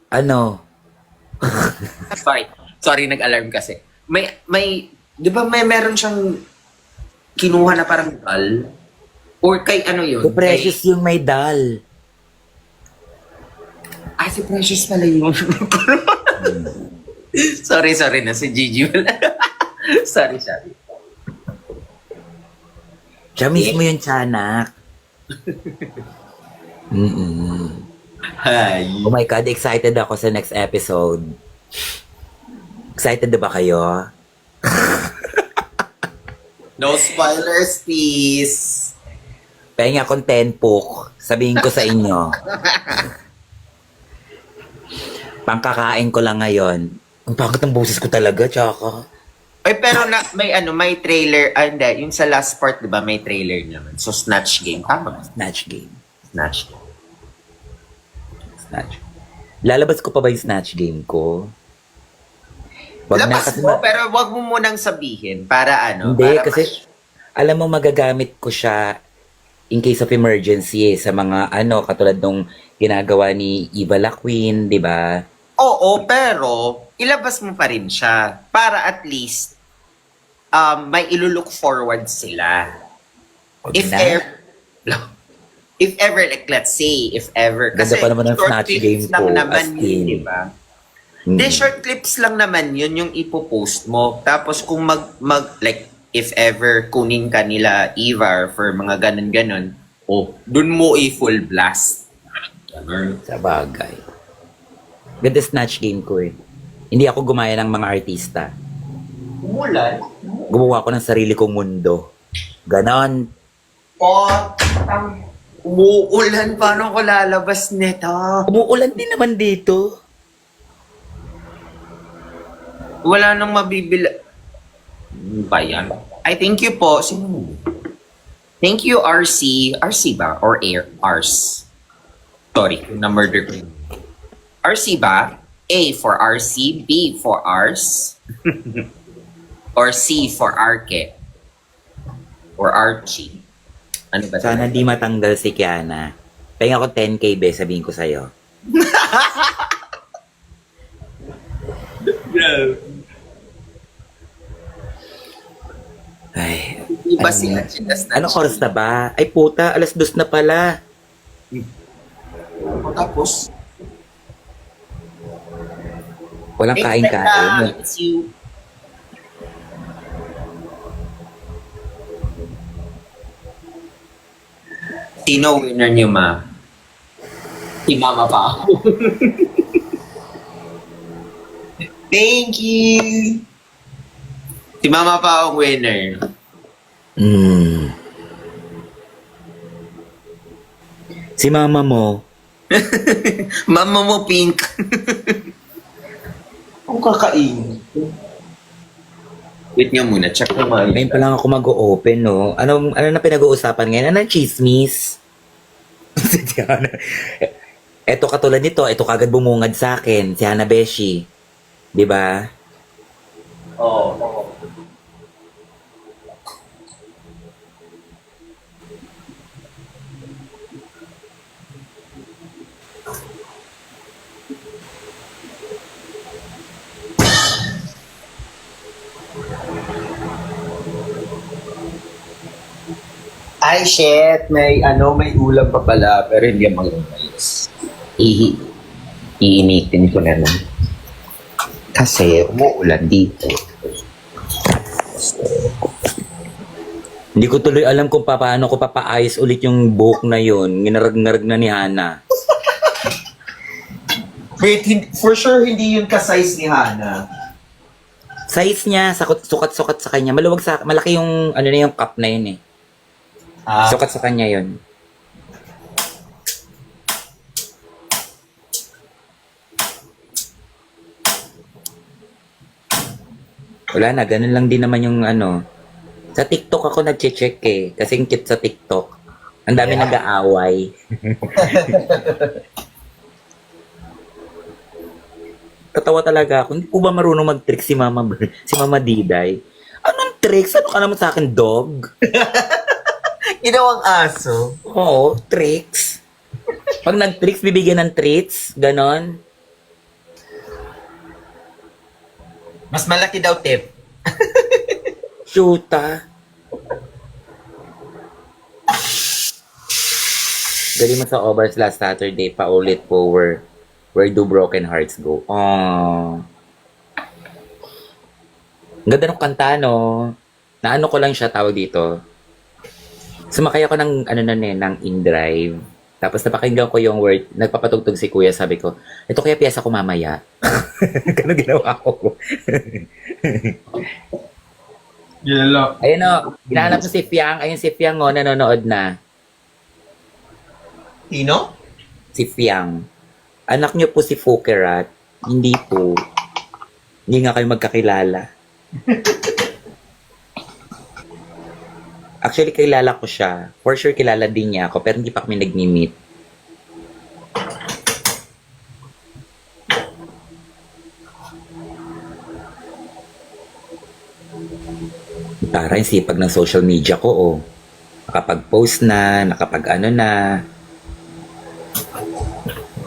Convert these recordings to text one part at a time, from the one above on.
Ano? Sorry. Sorry, nag-alarm kasi. Di ba meron siyang kinuha na parang doll? Or kay ano Si yun? Precious yung may dal. Si Precious pala yun. sorry na, si Gigi pala. sorry. Siya mismo yung tiyanak. Hi. Oh my God, excited ako sa next episode. Excited na ba kayo? No spoilers, please. Pahinga akong 10 pook. Sabihin ko sa inyo. Pangkakain ko lang ngayon. Ang pangit ng boses ko talaga, tsaka. Pero may trailer, hindi, yung sa last part, di ba, may trailer naman. So, Snatch Game. Tama ba? Snatch game. Snatch Game. Snatch. Lalabas ko pa ba yung snatch game ko? Wag na Labas kasi mo, pero wag mo munang sabihin para ano. Hindi, para kasi alam mo magagamit ko siya in case of emergency sa mga katulad nung ginagawa ni Eva La Queen, di ba? Oo, pero ilabas mo pa rin siya para at least may ilulook forward sila. Wag If na. ever, like let's say, if ever. Ganda pa naman ng short snatch clips game lang ko, naman as yun, in. di ba? Hindi, short clips lang naman yun yung ipopost mo. Tapos kung like, if ever kunin ka nila Eva for mga ganon-ganon, dun mo i-full blast. Ganun. Sa bagay. Ganda snatch game ko eh. Hindi ako gumaya ng mga artista. Umulan? Gumawa ko ng sarili kong mundo. Ganon. Umuulan, paano ko lalabas nito? Umuulan din naman dito. Wala nang mabibila. Ba yan? I thank you po. Sino? Thank you, RC. RC ba? Or Ars? Sorry, na-murder ko. RC ba? A for RC, B for Ars, or C for Arke, or Archie. Ano ba? Sana di matanggal si Kiana. Pahinga ko 10K be, sabihin ko sa'yo. Ay, Iba sila. anong oras na ba? Ay puta, 2:00 na pala. Tapos, Walang kain-kain. It's you. Sino winner niyo, ma? Si Mama pa ako. Thank you! Si Mama pa ang winner. Si mama mo, Mama mo, pink. Ang kakain. Wait nga muna, check ko nga. ngayon pa lang ako mag-open, no? Ano na pinag-uusapan ngayon? Anong chismis? Si Tiana. Eto katulad nito, eto kagad bumungad sa akin, si Hana Beshi. Di ba? Oo. Ay, shit. May ulam pa pala, pero hindi ang mag-rice. Iinitin ko na lang. Kasi umuulan dito. Hindi ko tuloy alam kung paano ko papaayos ulit yung buhok na yun. Ginarag-ngarag na ni Hana. Wait, for sure hindi yun ka-size ni Hana. Size niya, sukat-sukat sa kanya. Malaki yung, na yung cup na yun eh. Sukat sa kanya yun. Wala na, ganun lang din naman yung Sa TikTok ako nag-check eh. Kasi yung cute sa TikTok. Ang dami nag-aaway. Katawa talaga ako. Hindi po ba marunong mag-trick si Mama Diday? Anong tricks? Ano ka naman sa akin, dog? Ginawang aso. Oo, tricks. Pag nag-tricks, bibigyan ng treats. Ganon. Mas malaki daw tip. Shoota. Galing mo sa Obers last Saturday, paulit po where do broken hearts go? Aww. Ang ganda ng kanta, no? Naano ko lang siya, tawag dito. Sumakay ako ng, ng InDrive. Tapos napakinggan ko yung word, nagpapatugtog si kuya, sabi ko, ito kaya piyesa ko mamaya. Ganun ginawa ko. Yun lang. Ayun o, hinahanap mo si Fiang. Ayun si Fiang o, nanonood na. Sino? Si Fiang. Anak niyo po si Fukerat. Hindi po. Hindi nga kayo magkakilala. Actually, kilala ko siya. For sure, kilala din niya ako. Pero hindi pa kami nag-meet. Tara, yung sipag ng social media ko, oh. Nakapag-post na, nakapag-ano na.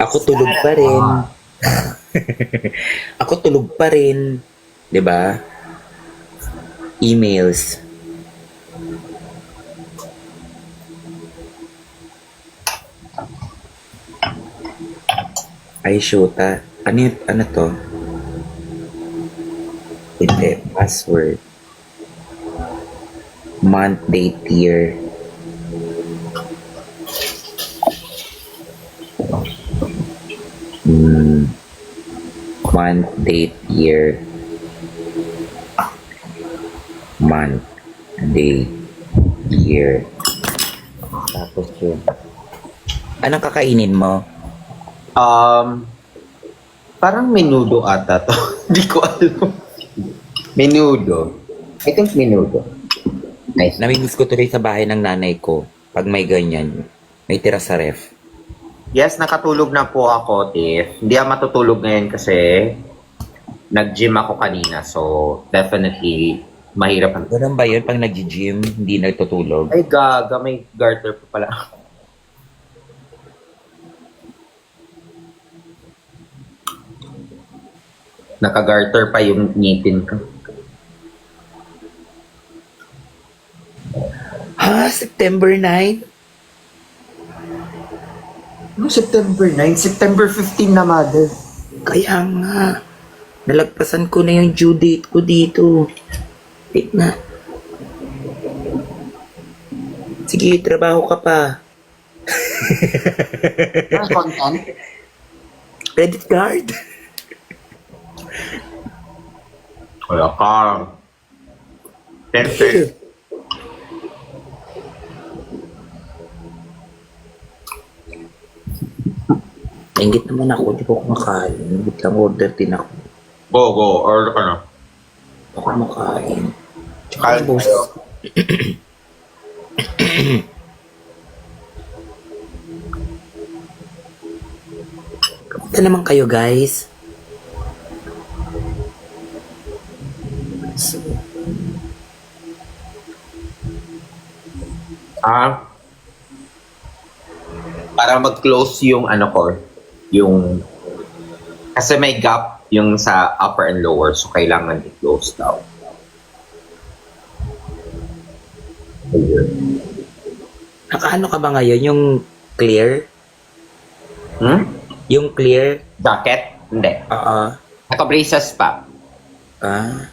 Ako tulog pa rin. Ako tulog pa rin. 'Di ba? Emails. Ay, shoota. Ano to? Hindi. Password. Month, date, year. Month, date, year. Month, day, year. Tapos yun. Anong kakainin mo? Parang menudo ata to. Hindi ko alam. Menudo. I think menudo. Nice. Namimiss ko tuloy sa bahay ng nanay ko. Pag may ganyan, may tira sa ref. Yes, nakatulog na po ako, Tiff. Hindi ako matutulog ngayon kasi nag-gym ako kanina. So, definitely, mahirap ang... Ganun ba yun? Pag nag-gym, hindi nagtutulog? Ay, gaga. May garter pa pala. Naka-garter pa yung ngipin ko. Ha? September 9? Ano September 9? September 15 na, mother. Kaya nga. Nalagpasan ko na yung due date ko dito. Wait na. Sige, trabaho ka pa. Ang content? Credit card. Wala ka. Perfect. Ingit naman ako, di ko kumakain. Ingit lang order din ako. Go. Order ka na. Ako kumakain. Kain boss. tayo. Kamusta naman kayo, guys? Para mag-close yung ano ko, yung kasi may gap yung sa upper and lower, so kailangan i-close daw. Nakaano ka ba ngayon? Yung clear? Yung clear? Jacket? Hindi. Oo. Naka-braces pa. Ah.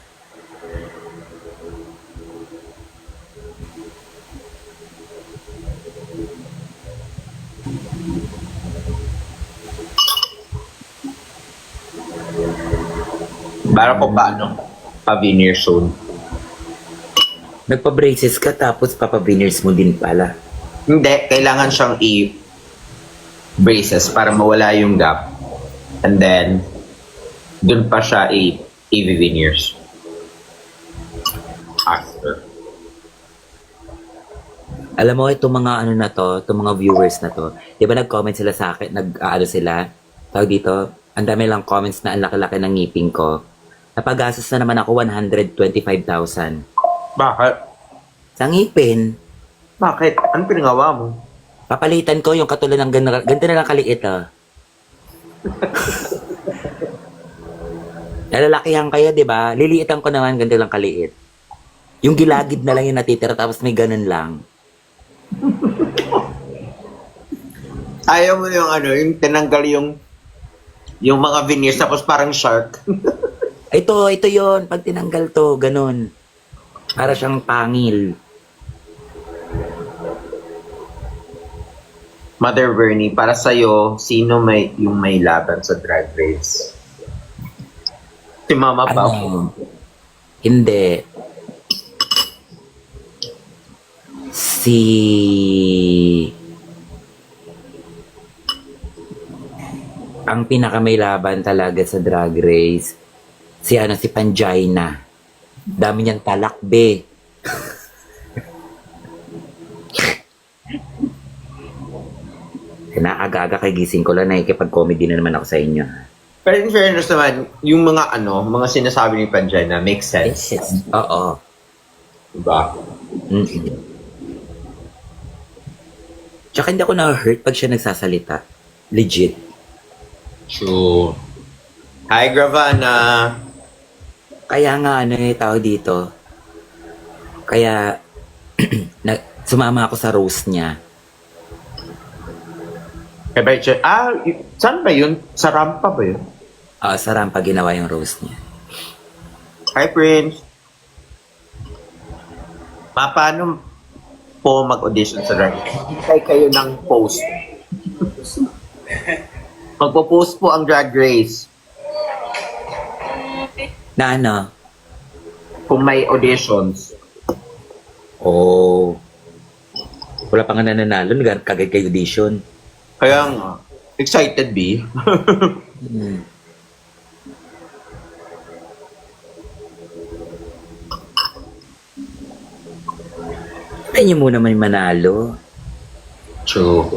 Para ko pa ano? Pa-veneer soon. Nagpa-braces ka tapos papaviners mo din pala. Hindi, kailangan siyang i-braces para mawala yung gap. And then, dun pa siya i-veneers. After. Alam mo, itong mga ano na to, itong mga viewers na to, di ba nag-comment sila sa akin, nag-ano sila, tawag dito, ang dami lang comments na ang laki-laki ng ngipin ko. Napagastos na naman ako 125,000. Bakit? Sa ngipin, Bakit? Ano pinagawa mo? papalitan ko yung katulad ng ganito na lang kaliit, ah. Kalalakihan kaya, di ba? Liliitan ko naman, ganito lang kaliit. Yung gilagid na lang yung natitira, tapos may ganun lang. Ayaw mo yung ano, yung tinanggal yung mga veneers tapos parang shark. Ito yon pag tinanggal to, ganun. Para siyang pangil. Mother Bernie, para sa'yo, sino yung may laban sa Drag Race? Si Mama pa. Ano? Hindi. Si... Ang pinaka may laban talaga sa Drag Race, si Pangina. Dami niyang talakbe. Kinaaga-aga kay gising ko lang, nakikipag-comedy na naman ako sa inyo. Pero in fairness naman, yung mga sinasabi ni Panjana makes sense. Oo. Diba? Mm-hmm. Tsaka hindi ako na-hurt pag siya nagsasalita. Legit. True. Hi, Gravana. Kaya nga, tao dito. Kaya, sumama ako sa roast niya. Saan ba yun? Sa rampa ba yun? Sa rampa ginawa yung roast niya. Hi, Prince. Paano po mag-audition sa Drag Race? Hintay kayo ng post. Magpo-post po ang Drag Race Na ano? kung may auditions. Oh. Wala pa nga nananalo. Kagay kay audition. Kaya nga, excited, B. Hmm. Ay niyo muna may manalo. True.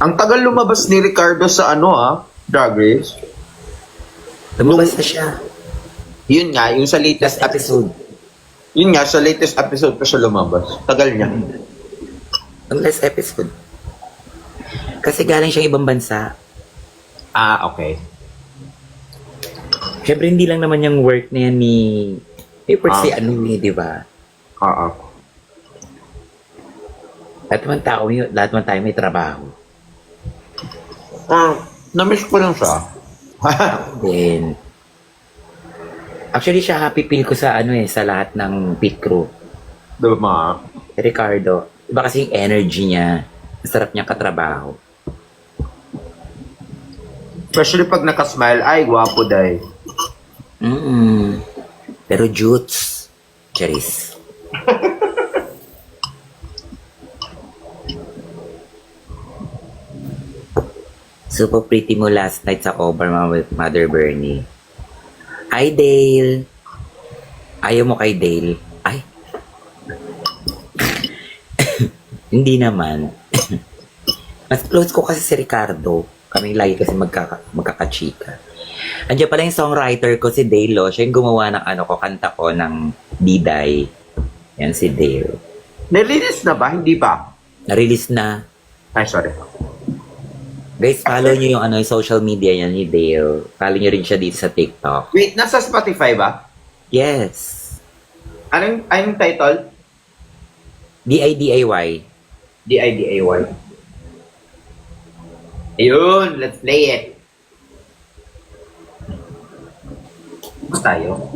Ang tagal lumabas ni Ricardo sa Drag Race. Lumabas na siya. Yun nga, yung sa latest Last episode. Yun nga, sa latest episode pa siya lumabas. Tagal niya. Ang last episode. Kasi galing siyang ibang bansa. Ah, okay. Siyempre, hindi lang naman yung work na yan ni... si di ba? Oo. Lahat man tayo may trabaho. Na-miss ko lang siya. Then, actually, siya happy feel ko sa sa lahat ng pit crew. Diba? Ricardo, iba kasi yung energy niya. Masarap niyang katrabaho. Especially pag nakasmile, ay, gwapo dahi. Pero Jutes, Charis. Super pretty mo last night sa cover with Mother Bernie. Hi, Dale. Ayaw mo kay Dale? Ay. Hindi naman. Mas close ko kasi si Ricardo. Kami lagi kasi magkakachika. Andiyan pala yung songwriter ko, si Dale. Siya yung gumawa ng kanta ko ng Diday. Yan si Dale. Nirelease na ba? Hindi ba? Na-release na. Ay, sorry. Guys, follow nyo yung social media niya ni Dale. Follow nyo rin siya dito sa TikTok. Wait, nasa Spotify ba? Yes. Anong title? D-I-D-A-Y. D-I-D-A-Y. Ayun, let's play it. Bus tayo.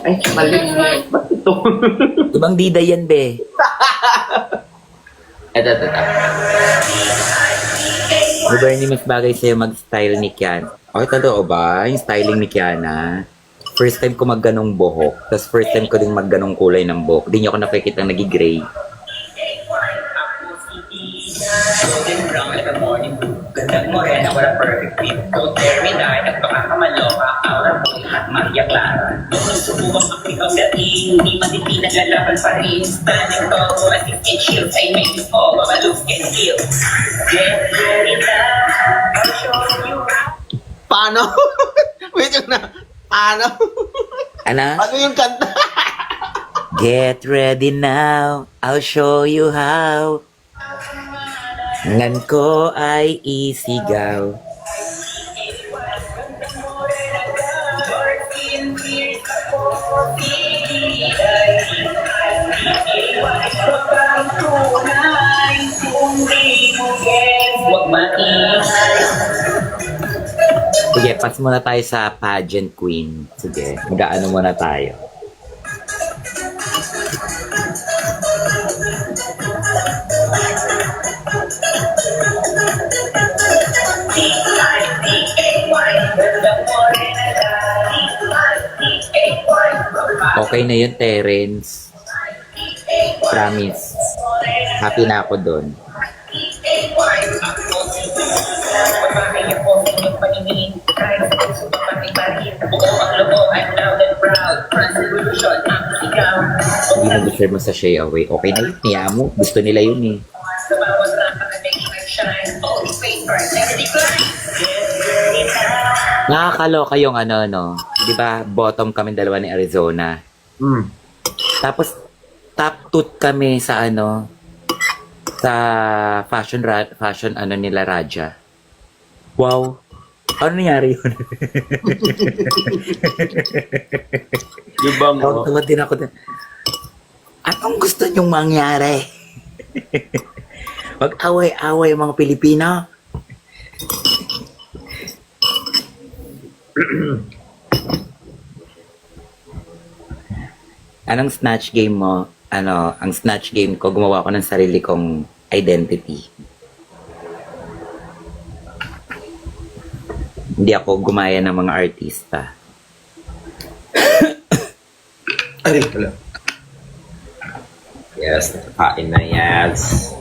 Ay, mali. Ba't ito? Ibang Diday yan, be. Ito. Bernie, mas bagay sa'yo mag-style ni Kian. Okay, totoo ba? Yung styling ni Kiana. First time ko magganong buhok. Tapos first time ko din magganong kulay ng buhok. Di niyo ako nakikita nag-gray. Golden brown like a morning dew. Gandang morena, wala perfect fit. Don't dare me die, nagpakakamaloka. Aura boy, Maria Clara. Nung sububang ang ikaw sa hindi matiti naglalaban pa rin. Standing tall, as if it shields, I make this all of a look and feel. Get ready now, I'll show you. Paano? Wait lang na. Ano? Ano? Ano yung kanta? Get ready now, I'll show you how. Lan ko ay isigaw. Huwag maingay. Sige, pass muna tayo sa pageant queen. Sige, mag-aano muna tayo. Okay na yun, Terence. Promise. Happy na ako doon. Hindi na deserve mo sa Shay Away. Okay na yun, niya mo. Gusto nila yun eh. Nakakaloka yung ano, no? Di ba, bottom kami dalawa ni Arizona. Tapos, top tooth kami sa ano, sa fashion ano nila Raja. Wow. Ano nangyari yun? Ibang Tawa din ako. Anong gusto nyong mangyari? Mag-away-away ang mga Pilipino. Anong snatch game mo? Ano, ang snatch game ko, gumawa ko ng sarili kong identity. Hindi ako gumaya ng mga artista. Ay, wala. Yes, kain na yes.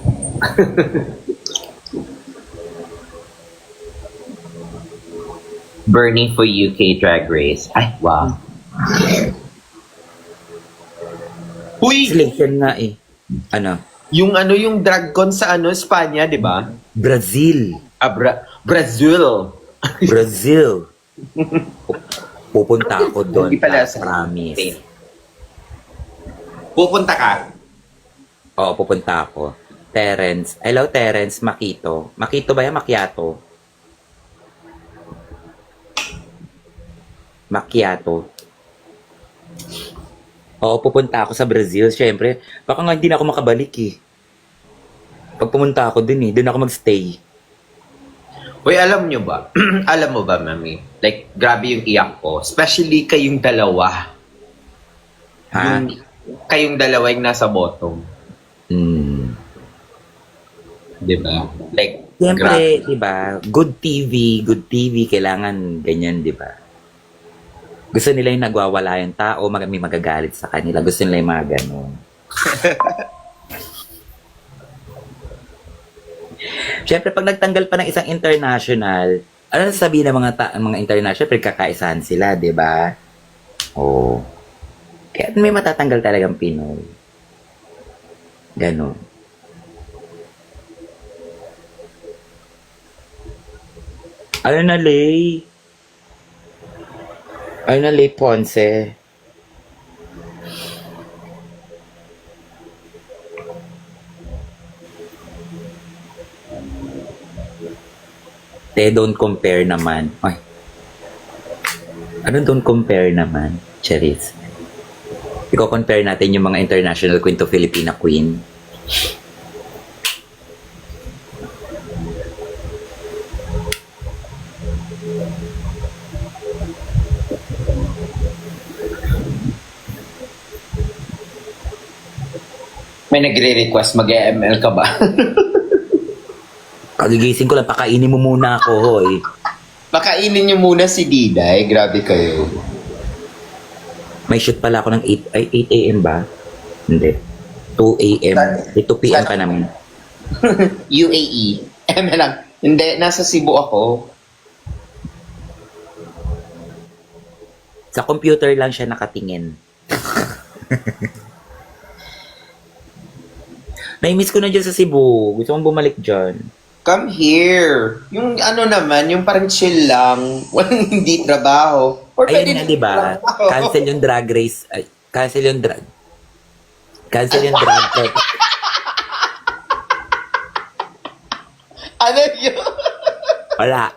Burning for UK Drag Race. Ay, wow. Uy! Selection nga eh. Ano? Yung drag con sa Espanya, di ba? Brazil. Brazil. Brazil. Pupunta ako doon. Hindi pala sa Promise. Spain. Pupunta ka? Oo, pupunta ako. Terence. Hello, Terence. Makito. Makito ba yan? Macchiato. Macchiato. Oo, pupunta ako sa Brazil. Siyempre, baka nga hindi na ako makabalik eh. Pag pumunta ako dun eh, dun ako magstay. Uy, alam nyo ba? Alam mo ba, mami? Like, grabe yung iyak ko. Especially kayong dalawa. Ha? Kayong dalawa yung nasa bottom. Di ba? Like, Siyempre, di ba, good TV, kailangan ganyan, di ba? Gusto nila yung nagwawala yung tao, may magagalit sa kanila. Gusto nila yung mga ganun. Siyempre, pag nagtanggal pa ng isang international, ano sabihin ng mga international? Siyempre, kakaisahan sila, di ba? Oo. Kaya may matatanggal talagang Pinoy. Ganon. Ano na, Lay? Ano na, Lay Ponce? Don't compare naman. Ay. Ano don't compare naman? Cherise. Iko-compare natin yung mga international queen to Filipina queen. may nagre-request, mag-ML ka ba? Kagigising ko lang, pakainin mo muna ako, hoy. Pakainin nyo muna si Diday. Grabe kayo. May shoot pala ako ng 8 a.m. ba? Hindi. 2 a.m. 2 p.m. pa naman. UAE. ML lang. Hindi, nasa Cebu ako. Sa computer lang siya nakatingin. Naimiss ko na dyan sa Cebu. Gusto kong bumalik dyan. Come here. Yung ano naman, yung parang chill lang. Walang hindi trabaho. Or pwede Ayun nga, di ba? ako. Cancel yung drag race. Ay, cancel yung drag. Cancel yung drag race. Ano yun? Wala.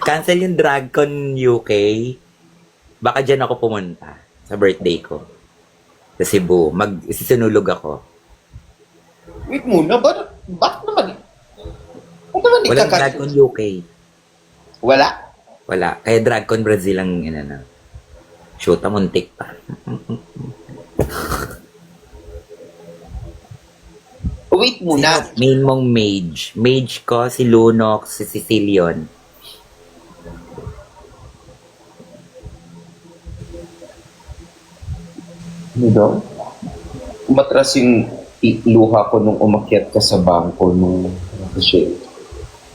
Cancel yung DragCon UK. Baka dyan ako pumunta sa birthday ko. Sa Cebu. Sisunulog ako. Wait muna, bakit naman? Ba't naman Walang ikakancel? DragCon UK. Wala? Wala. Kaya DragCon Brazil ang inana. Shoot, muntik pa. Wait muna. Main mong mage. Mage ko, si Lunox, si Sicilion. Ano daw? Umatras yung luha ko nung umakyat ka sa bangko nung kasi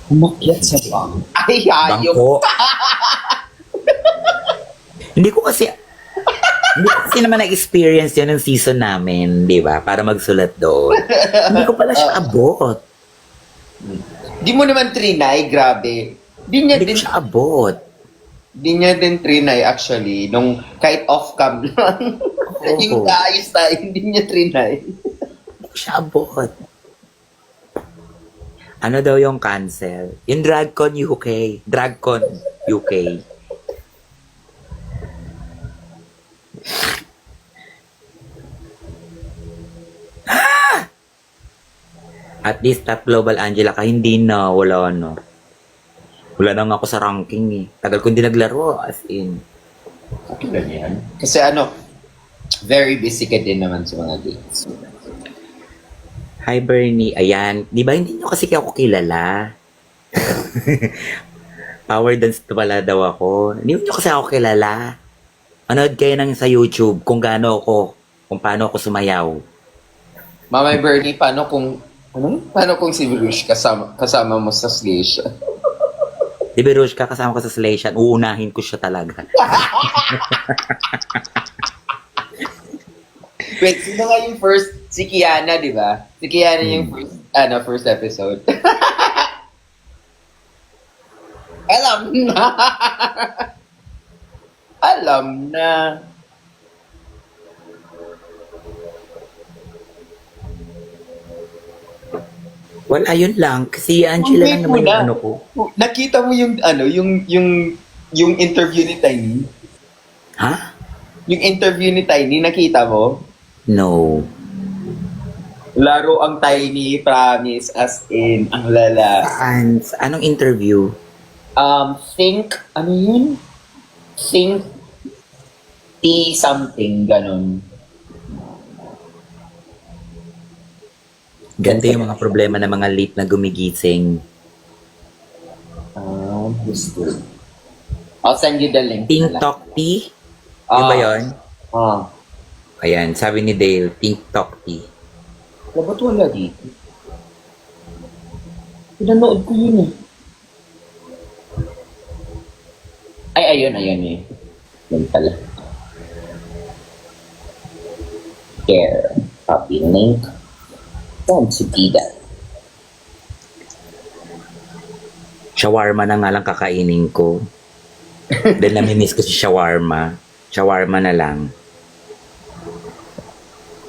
umakyat sa bangko. Ay, ayok. Bangko. Hindi ko kasi naman na-experience yun ng season namin, di ba? Para magsulat doon. Hindi ko pala siya abot. Di mo naman trinay, grabe. Di niya Hindi ko din, siya abot. di niya din trinay actually, nung kahit off-cam lang. Yung naayos tayo, hindi niya trinay. Hindi ko siya abot. Ano daw yung cancel? Yung DragCon UK. DragCon UK. At least top global Angela ka, hindi na, wala na. Wala na nga ako sa ranking eh. Tagal ko hindi naglaro, as in. Okay lang yan. Kasi ano, very busy ka din naman sa mga dates. Hi Bernie, ayan. Di ba hindi nyo kasi ako kilala? Power dance pala daw ako. Hindi nyo kasi ako kilala. Manood kayo ng sa YouTube kung paano ako sumayaw. Mamay Bernie, paano kung si Bruce kasama mo sa Slash? Di ba Rushka, kasama ko sa Slation, uunahin ko siya talaga. Wait, sino nga yung first? Si Kiana, di ba? Si Kiana yung first episode. Alam na. Alam na. Well, ayun lang. Kasi Angela lang naman yung ano ko. Nakita mo yung yung interview ni Tiny? Ha? Yung interview ni Tiny, nakita mo? No. Laro ang Tiny, promise, as in, ang lala. Anong interview? Think, ano yun? Think T something, ganun. Ganito yung mga problema ng mga late na gumigising. Gusto. I'll send you the link. Think Talk Tea? Yun ba yun? Ayan, sabi ni Dale, Think Talk Tea. Ba't wala dito? Pinanood ko yun eh. Ay, ayun eh. Yan pala. Share. Copy link. Don't see that. Shawarma na nga lang kakainin ko. Dahil namimiss ko si shawarma. Shawarma na lang.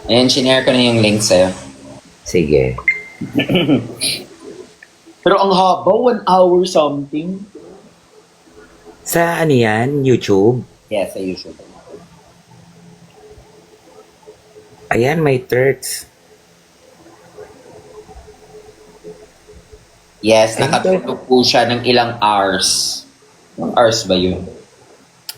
Ayan, shinare ko na yung link sa'yo. Sige. Pero ang haba, 1 hour something. Sa ano yan? YouTube? Yeah, sa YouTube. Ayan, may turks. Yes, nakatulog po siya ng ilang hours. Ilang hours ba yun?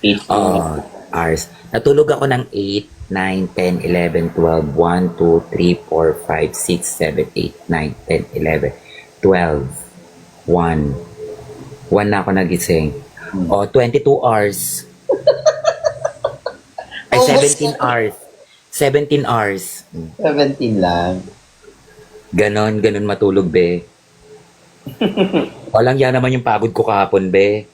8 Oh, hours. Natulog ako ng 8, 9, 10, 11, 12, 1, 2, 3, 4, 5, 6, 7, 8, 9, 10, 11, 12, 1. 1 na ako nagising. Oh, 22 hours. Ay, 17 hours. 17 hours. 17 lang. Ganon matulog, be. Walang yan naman yung pagod ko kahapon, be.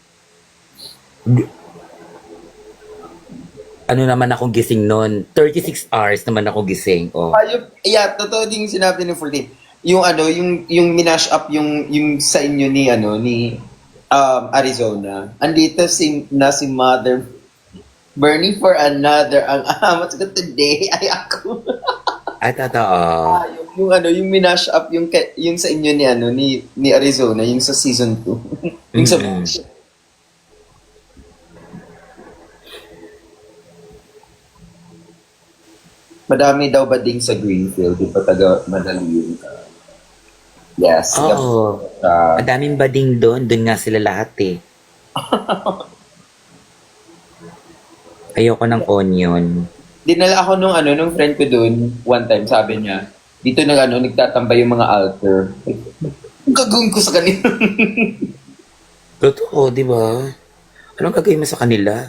Ano naman akong gising nun? 36 hours naman ako gising. Oh. Yeah, totoo din yung sinabi ni 14. Yung yung minash up yung sa inyo ni Arizona. Andito si Mother Bernie for another. Ang amat ko today ay ako. At totoo. Yung minash up yung sa inyo ni Arizona, yung sa season 2. Yung sa Mm-mm. Madami daw ba ding sa Greenfield, di pa taga Madali yun. Yes. Oo. Ang daming bading doon. Doon nga sila lahat eh. Ayoko ng onion. Dinala ako nung friend ko doon, one time, sabi niya, dito nagtatambay yung mga alter. Ang gagawin ko sa kanila. Totoo, di ba? Anong gagawin mo sa kanila?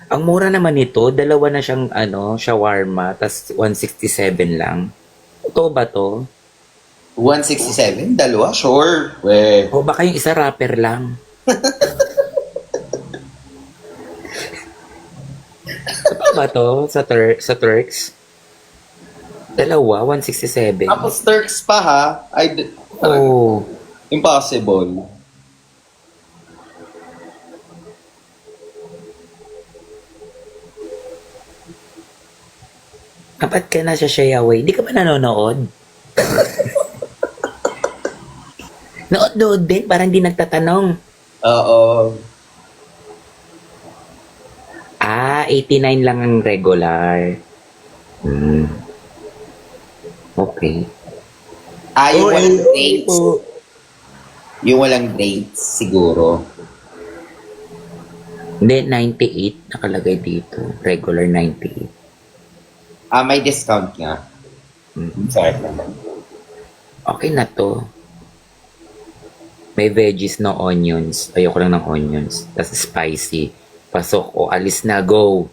Ang mura naman nito, dalawa na siyang shawarma, tas 167 lang. Totoo ba to? 167? Dalawa? Sure. We. O baka yung isa rapper lang. Totoo ba to sa Turks? Dalawa, 167. Tapos Turks pa ha? Oh, Impossible. kapat ka na sa Shayaway. Hindi ka ba nanonood? Nood din, parang di nagtatanong. Oo. 89 lang ang regular. Okay. Yung walang dates. Yung walang dates, siguro. Hindi, 98 nakalagay dito. Regular 98. May discount nga. Sorry naman. Okay na to. May veggies, no onions. Ayoko lang ng onions. Tapos spicy. Pasok o alis na, go.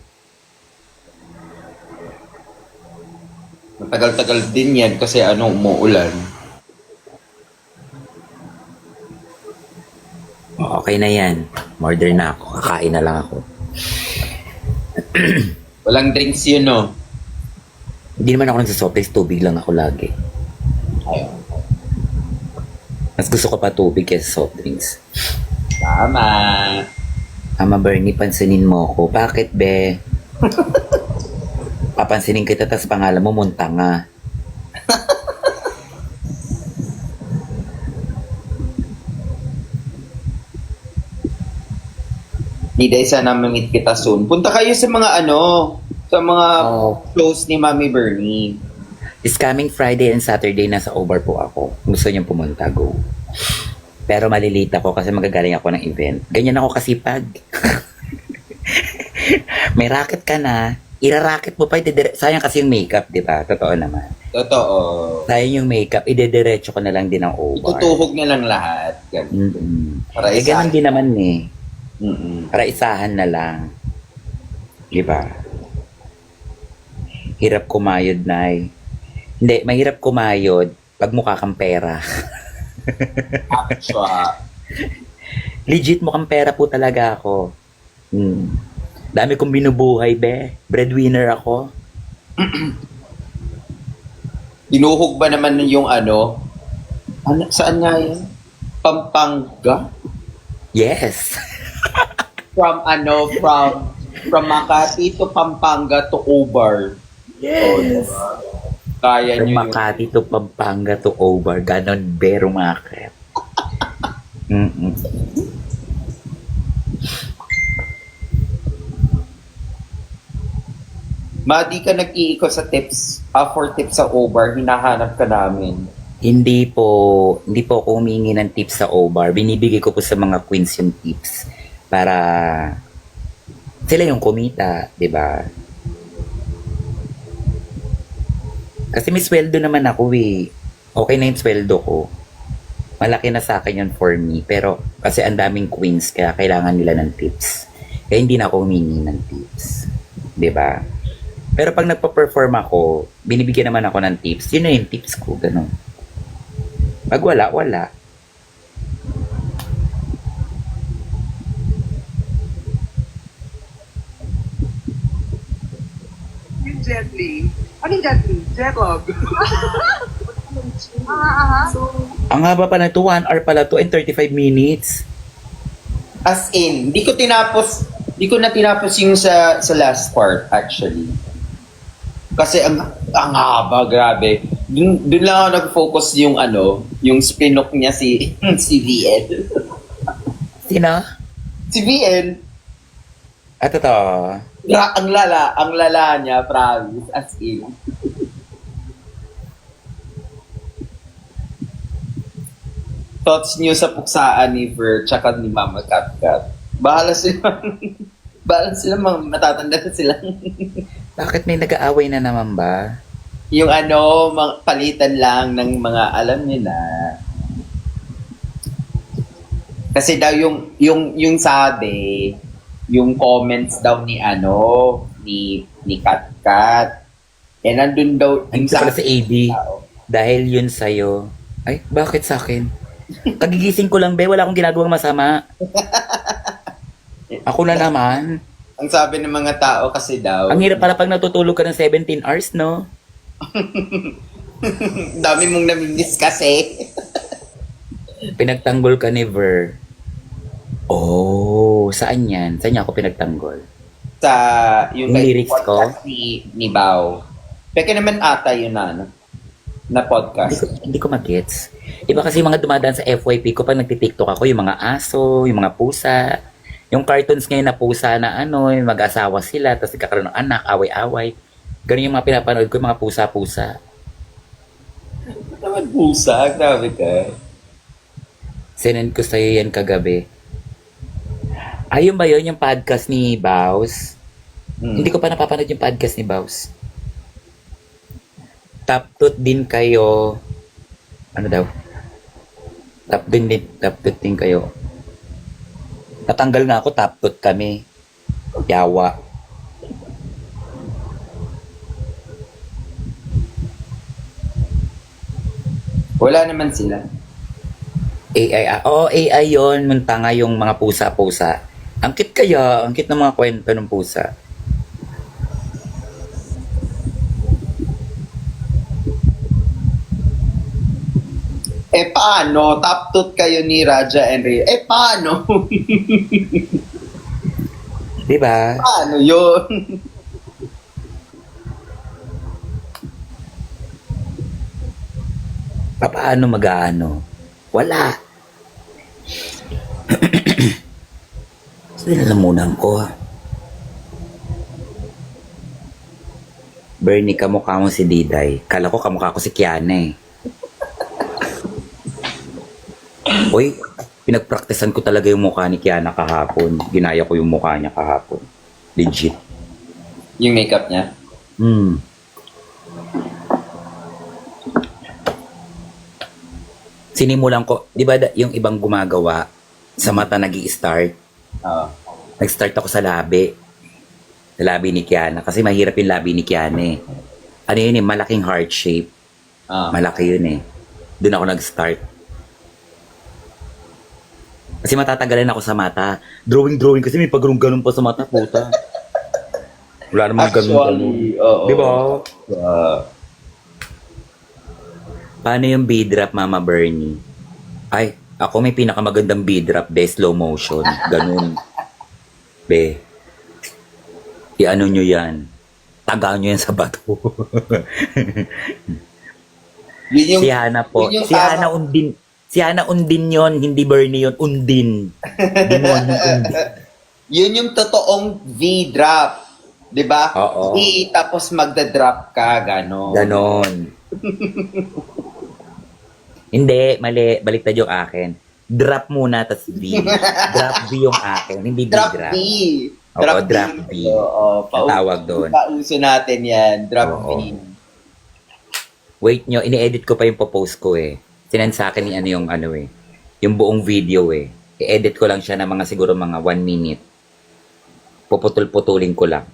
Matagal-tagal din yan kasi umuulan. Okay na yan. Order na ako. Kakain na lang ako. Walang drinks yun, no? Hindi naman ako nagsasoft drinks. Tubig lang ako lagi. Ayun. Mas gusto ko pa tubig kaysa soft drinks. Tama. Ama Bernie, pansinin mo ko. Bakit, be? Papansinin kita, tas pangalan mo, Muntanga. Hindi sana mamit kita soon. Punta kayo sa mga sa mga shows ni Mami Bernie. This coming Friday and Saturday, nasa Obar po ako. Gusto niyang pumunta, go. Pero malilita ako kasi magagaling ako ng event. Ganyan ako kasipag. May racket ka na, iraracket mo pa, sayang kasi yung makeup, di ba? Totoo naman. Totoo. Sayang yung makeup, idediretso ko na lang din ang Obar. Itutuhog na lang lahat. Ganun. Para Eh, ganun din naman eh. Mm-mm. Para isahan na lang. Di ba? Hirap kumayod, Nay. Hindi, mahirap kumayod pag mukha kang pera. Actually. Legit mukhang pera po talaga ako. Dami kong binubuhay, be. Breadwinner ako. Inuhog ba naman yung saan nga yan? Pampanga? Yes. From Makati to Pampanga to Obar. Yes. Kaya From nyo Makati to Pampanga to Obar. Ganon, be, rumakit. Di ka nag-iikot sa tips, for tips sa Obar, hinahanap ka namin. Hindi po ako humingi ng tips sa Obar. Binibigay ko po sa mga queens yung tips para sila yung kumita, di ba? Kasi may sweldo naman ako eh. Okay na yung sweldo ko. Malaki na sa akin yun for me. Pero kasi ang daming queens kaya kailangan nila ng tips. Kaya hindi na ako humingi ng tips. Di ba? Pero pag nagpa-perform ako, binibigyan naman ako ng tips. Yun na yung tips ko, ganun. Pag wala, wala. Yung Jet Li. Ano yung Jet Li? Jetlog. Ang haba pa na to, 1 hour pala to and 35 minutes. As in, di ko na tinapos yung sa last part, actually. Kasi ang haba, grabe. Dun lang ako nag-focus yung spin-off niya si VN. Sino? Si VN, At ito. ang lala niya, promise, as in. Thoughts niyo sa puksaan ni Ver tsaka ni Mama Katkat. Bahala sila. Bahala sila, matatanda na sila. Bakit may nag-aaway na naman ba? Yung palitan lang ng mga alam niyo na. Kasi daw yung sabi, yung comments daw ni ni Katkat. Eh nandun daw Ay, ito pala si AD. Dahil yun sa'yo. Ay, bakit sa akin? Kagigising ko lang, be. Wala akong ginagawang masama. Ako na naman. Ang sabi ng mga tao kasi daw, Ang hirap pala pag natutulog ka ng 17 hours, no? dami mong namimiss kasi. Pinagtanggol ka ni Ver. Oh, saan yan? Saan niya ako pinagtanggol? Sa yung Yung lyrics ko? podcast ni Bao. Peke naman ata yun na podcast. Hindi ko magets. Iba kasi yung mga dumadaan sa FYP ko pag nagtitiktok ako, yung mga aso, yung mga pusa, yung cartoons ngayon na pusa na yung mag-asawa sila, tapos nagkakaroon ng anak, away-away. Ganun yung mga pinapanood ko, yung mga pusa-pusa. Naman pusa, grabe ka. Sinend ko sa'yo yan kagabi. Ayun ba yun, yung podcast ni Baus? Hindi ko pa napapanood yung podcast ni Baus. Top tooth din kayo. Ano daw? Top tooth din kayo. Natanggal nga ako, top tooth kami. Yawa. Wala naman sila. AI. AI yun. Munta nga yung mga pusa-pusa. Ang cute kaya. Ang cute ng mga kwento ng pusa. Paano? Top tooth kayo ni Raja and Ray. Paano? Diba? Paano yun? Paano mag-aano? Wala. Sinalamunan ko. Bernie, kamukha mo si Diday. Kala ko kamukha ko si Kiana eh. Uy, pinagpraktisan ko talaga yung mukha ni Kiana kahapon. Ginaya ko yung mukha niya kahapon. Legit. Yung makeup niya? Sinimulan ko, di ba yung ibang gumagawa sa mata nag-i-start? Oo. Nag-start ako sa labi. Sa labi ni Kiana. Kasi mahirap yung labi ni Kiana eh. Ano yun eh, malaking heart shape. Malaki yun eh. Doon ako nag-start. Kasi matatagalan ako sa mata. Drawing kasi may pag-ganun pa sa mata, puta. Wala namang ganun. Oo. Di ba? Paano yung B-drop, Mama Bernie? Ay, ako may pinakamagandang B-drop, be, slow motion. Ganun. Be, i-ano nyo yan. Tagaan nyo yan sa bato. Yun yung, Si Hana po. yun yung Si Hana Undin. Si Hana Undin yon, hindi Bernie yon. Undin. Demonyong Undin. Yun yung totoong V-drop. Di ba? Oo. V, tapos magda-drop ka, gano'n. Ganon. Hindi, mali. Baliktad yung akin. Drop muna, tas V. Drop V yung akin, hindi Drop B-drop. V. Oo, drop V. Oo, Ang tawag doon. Pauso natin yan. Drop Oo. V. Wait nyo, ini-edit ko pa yung post ko eh. Sinend sa akin ni yung yung buong video eh. I-edit ko lang siya na mga siguro mga 1 minute. Puputol-putulin ko lang.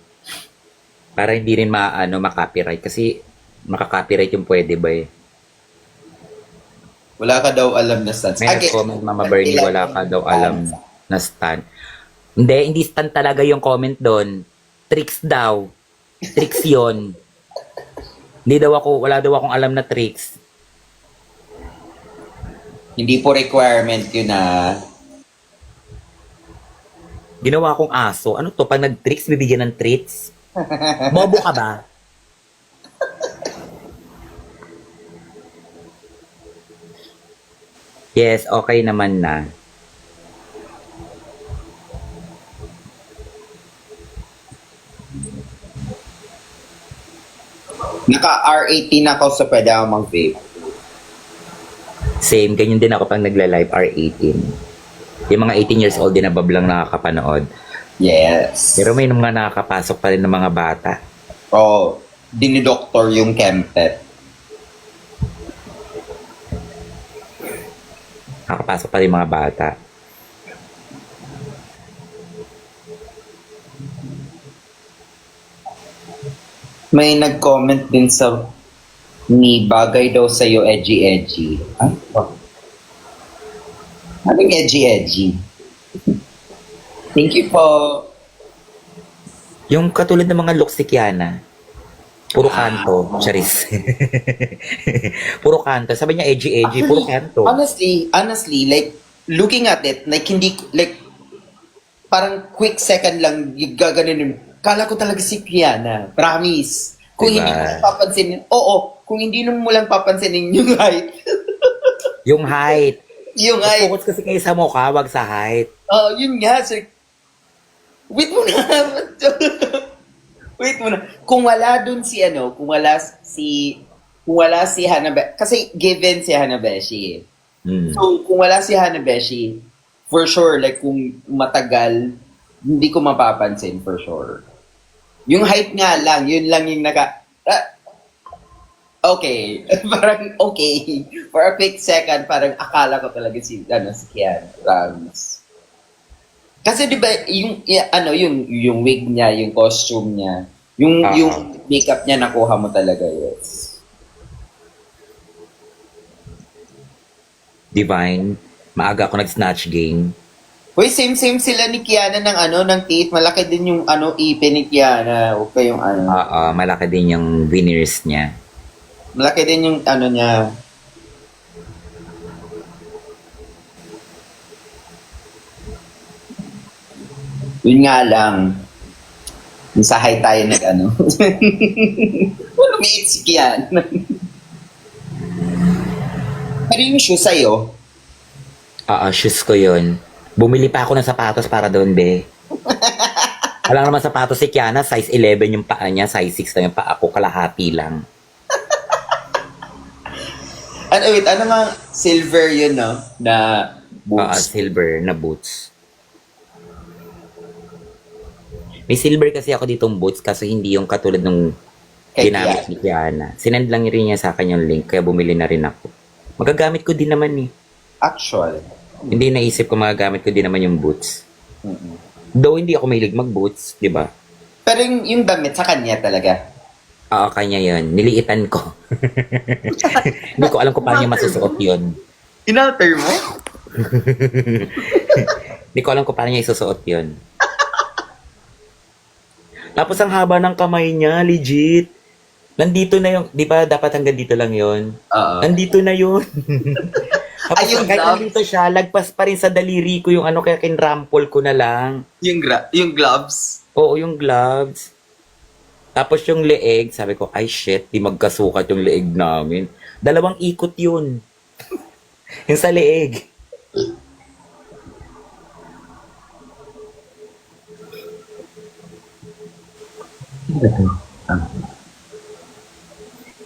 Para hindi rin ma-copyright. Kasi maka-copyright yung pwede ba eh. Wala ka daw alam na stats. May nag-comment, Mama Bernie, wala ka daw alam na stand. Hindi stand talaga yung comment doon. Tricks daw. Tricks yon. Wala daw akong alam na tricks. Hindi po requirement yun na. Ginawa kong aso. Ano to? Pag nag-tricks, bibigyan ng treats? Bobo ka ba? Yes, okay naman na. Naka R18 ako so pwede ako mag-vape. Same, ganyan din ako pag nagla-live R18. Yung mga 18 years old din na bablang nakakapanood. Yes. Pero may mga nakakapasok pa rin ng mga bata. Oh, dinidoktor yung Kempet. Nakakapasok pa rin mga bata. May nag-comment din sa ni bagay daw sa'yo edgy-edgy. Ay, oh. Anong edgy-edgy? Thank you po. Yung katulad ng mga looks ni Kiana, puro kanto, charis. Puro kanto. Sabi niya edgy-edgy, puro kanto. Honestly, like, looking at it, like, hindi, like, parang quick second lang, yung gaganin. Kala ko talaga si Kiana. Promise. Kung Diba? hindi mo lang papansinin, kung hindi mo lang papansinin yung height. Yung height. yung height. Focus kasi kayo sa mukha, wag sa height. Yun nga, sir. Wait mo na. Wait mo na. Kung wala dun si kung wala si Hanabeshi, kasi given si Hanabeshi. So, kung wala si Hanabeshi, for sure, like, kung matagal, hindi ko mapapansin, for sure. Yung height nga lang, yun lang yung okay. Parang okay. For a quick second, parang akala ko talaga si Kian. Promise. Kasi 'di ba yung wig niya, yung costume niya, yung makeup niya nakuha mo talaga, yes. Divine, maaga ako nag-snatch game. Uy, same sila ni Kiana ng teeth. Malaki din yung ipin ni Kiana. Huwag kayong Malaki din yung veneers niya. Malaki din yung niya. Yun nga lang. Yung sa high tayo lumiit si Kiana. Pero yung shoe sa'yo, Shoes ko yun. Bumili pa ako ng sapatos para doon, be. Alam naman sapatos si Kiana, size 11 yung paa niya, size 6 lang yung paa ko, kalahati lang. ano nga, silver yun, no? Na boots. Silver na boots. May silver kasi ako ditong boots kasi hindi yung katulad nung Kay ginamit ni Kiana. Sinend lang rin niya sa akin yung link, kaya bumili na rin ako. Magagamit ko din naman eh. Actual. Hindi naisip ko magagamit ko din naman yung boots. Though hindi ako mahilig mag-boots, di ba? Pero yung damit sa kanya talaga. Kanya yun. Niliitan ko. Hindi ko alam kung paano niya masusuot yun. Inalter mo? Hindi ko alam kung paano niya isusuot yun. Tapos ang haba ng kamay niya, legit. Nandito na yung, di ba dapat hanggang dito lang yun? Nandito na yun. Tapos Yung kahit gloves? nandito siya, lagpas pa rin sa daliri ko yung kaya kinrampol ko na lang. Yung gloves? Oo, yung gloves. Tapos yung leeg, sabi ko, ay shit, di magkasukat yung leeg namin. 2 ikot yun. Yung sa leeg.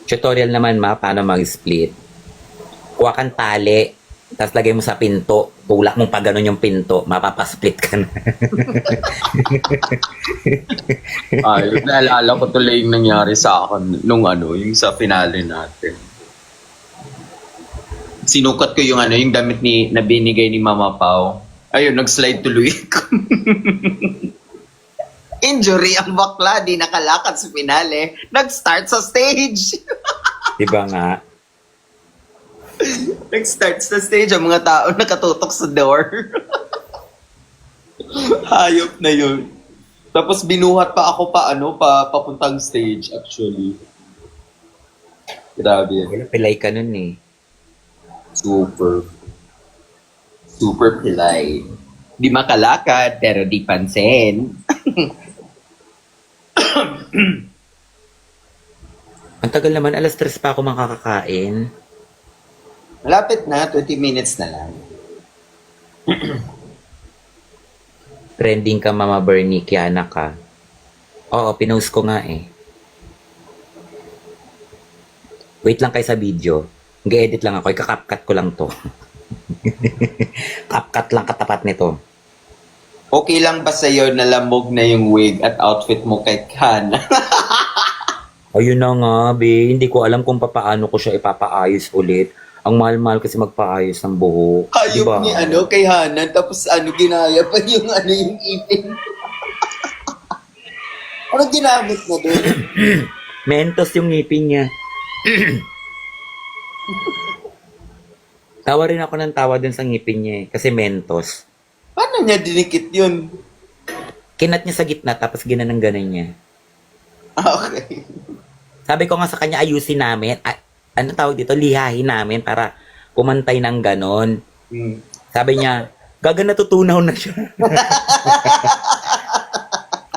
Tutorial naman paano mag-split. Kuha kang tali, tapos lagay mo sa pinto, tulak mo pa ganun yung pinto, mapapasplit ka na. Naalala ko tuloy yung nangyari sa akin nung yung sa finale natin. Sinukat ko yung yung damit na binigay ni Mama Pao. Ayun, nag-slide tuloy ko. Injury ang bakla, di nakalakad sa finale. Nag-start sa stage. Diba nga? Nag-start sa stage ang mga tao nakatutok sa door. Hayop na yun. Tapos binuhat pa ako papuntang stage actually. Grabe. Wala, pilay ka nun eh. Super. Super polite. Di makalakad, pero di pansin. Ang tagal naman, alas 3 pa ako makakakain. Malapit na, 20 minutes na lang. Trending ka, Mama Bernie, Kiana ka. Oo, pinost ko nga eh. Wait lang kayo sa video. Nag-edit lang ako, ikakapkat ko lang to. Kapkat lang katapat nito. Okay lang ba sa'yo na lamog na yung wig at outfit mo kay Kana? Ayun na nga, be. Hindi ko alam kung paano ko siya ipapaayos ulit. Ang mahal-mahal kasi magpaayos ng buhok. Hayop Diba? ni kay Hana, tapos ginaya pa yung yung ipin. Ano ginamit na doon? Mentos yung ngipin niya. Tawa rin ako ng tawa dun sa ngipin niya eh. Kasi mentos. Paano niya dinikit yun? Kinat niya sa gitna tapos ginanang-ganan niya. Okay. Sabi ko nga sa kanya, ayusin namin. Ano tawag dito? Lihahin namin para kumantay ng ganon. Hmm. Sabi niya, gaga natutunaw na siya.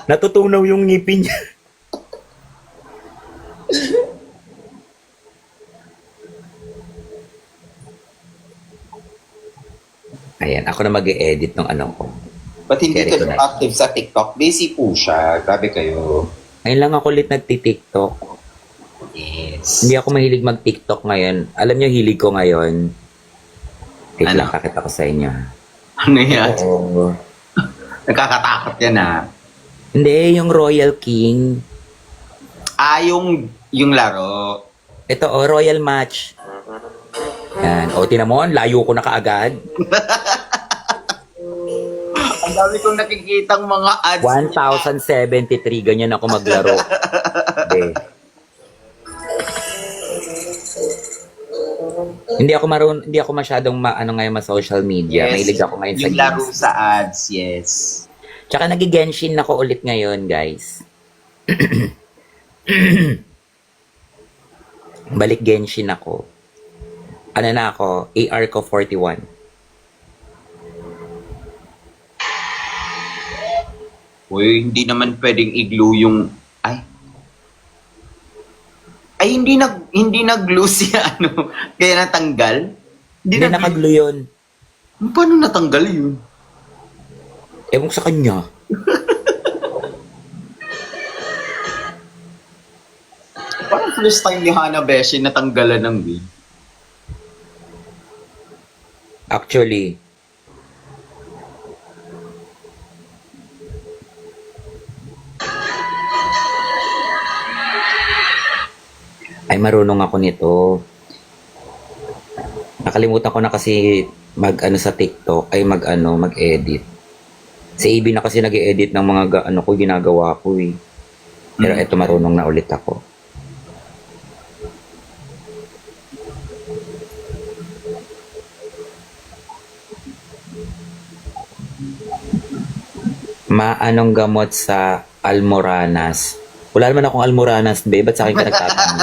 Natutunaw yung ngipin niya. Ayan, ako na mag-e-edit ng ano ko. Ba't hindi Carry ko ka na. active sa TikTok? Busy po siya. Grabe kayo. Ngayon lang ako ulit nagti-TikTok. Yes. Hindi ako mahilig mag-TikTok ngayon. Alam niyo, hilig ko ngayon. Wait Ano? lang, kakita ko sa inyo. Ano yan? Oo. Nakakatakot yan ah. Hindi, yung Royal King. Yung laro. Ito, Royal Match. Yan. O, tinan mo, layo ko na kaagad. Ang dami kong nakikitang mga ads. 1,073, ganyan ako maglaro. Be. Hindi ako masyadong ngayon social media. Yes, Mahilig ako ngayon sa yung laro games. sa ads, yes. Tsaka nagigenshin ako ulit ngayon, guys. Balik Genshin ako. Ano na ako? AR ko 41. Uy, hindi naman pwedeng i-glue yung... Ay, hindi nag-glue siya, kaya natanggal? Hindi nakaglue yun. Paano natanggal yun? Ewan ko sa kanya. Parang first time ni Hana Beshi natanggalan ng wig. Actually, ay marunong ako nito. Nakalimutan ko na kasi mag-ano sa TikTok, ay mag-edit. Si AB na kasi nag-edit ng mga ginagawa ko eh. Pero eto marunong na ulit ako. Maanong gamot sa Almoranas? Wala naman akong Almoranas, babe. Ba't sa akin ka nagtatanong?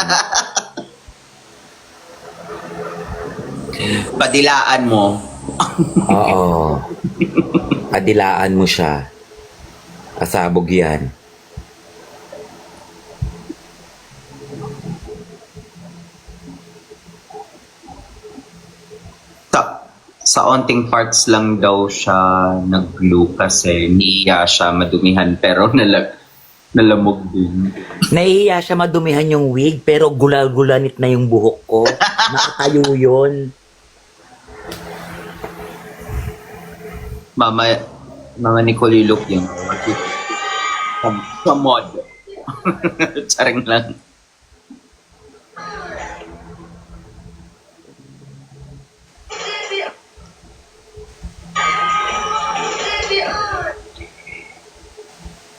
Padilaan mo. Oo. Adilaan mo siya. Kasabog yan. Sa onting parts lang daw siya nag-glue kasi niya siya madumihan pero nalamog din. Nahihiya siya madumihan yung wig, pero gulal-gulanit na yung buhok ko. Nakatayo yun. Mama ni Kulilok yun. Sa mod. Charing lang.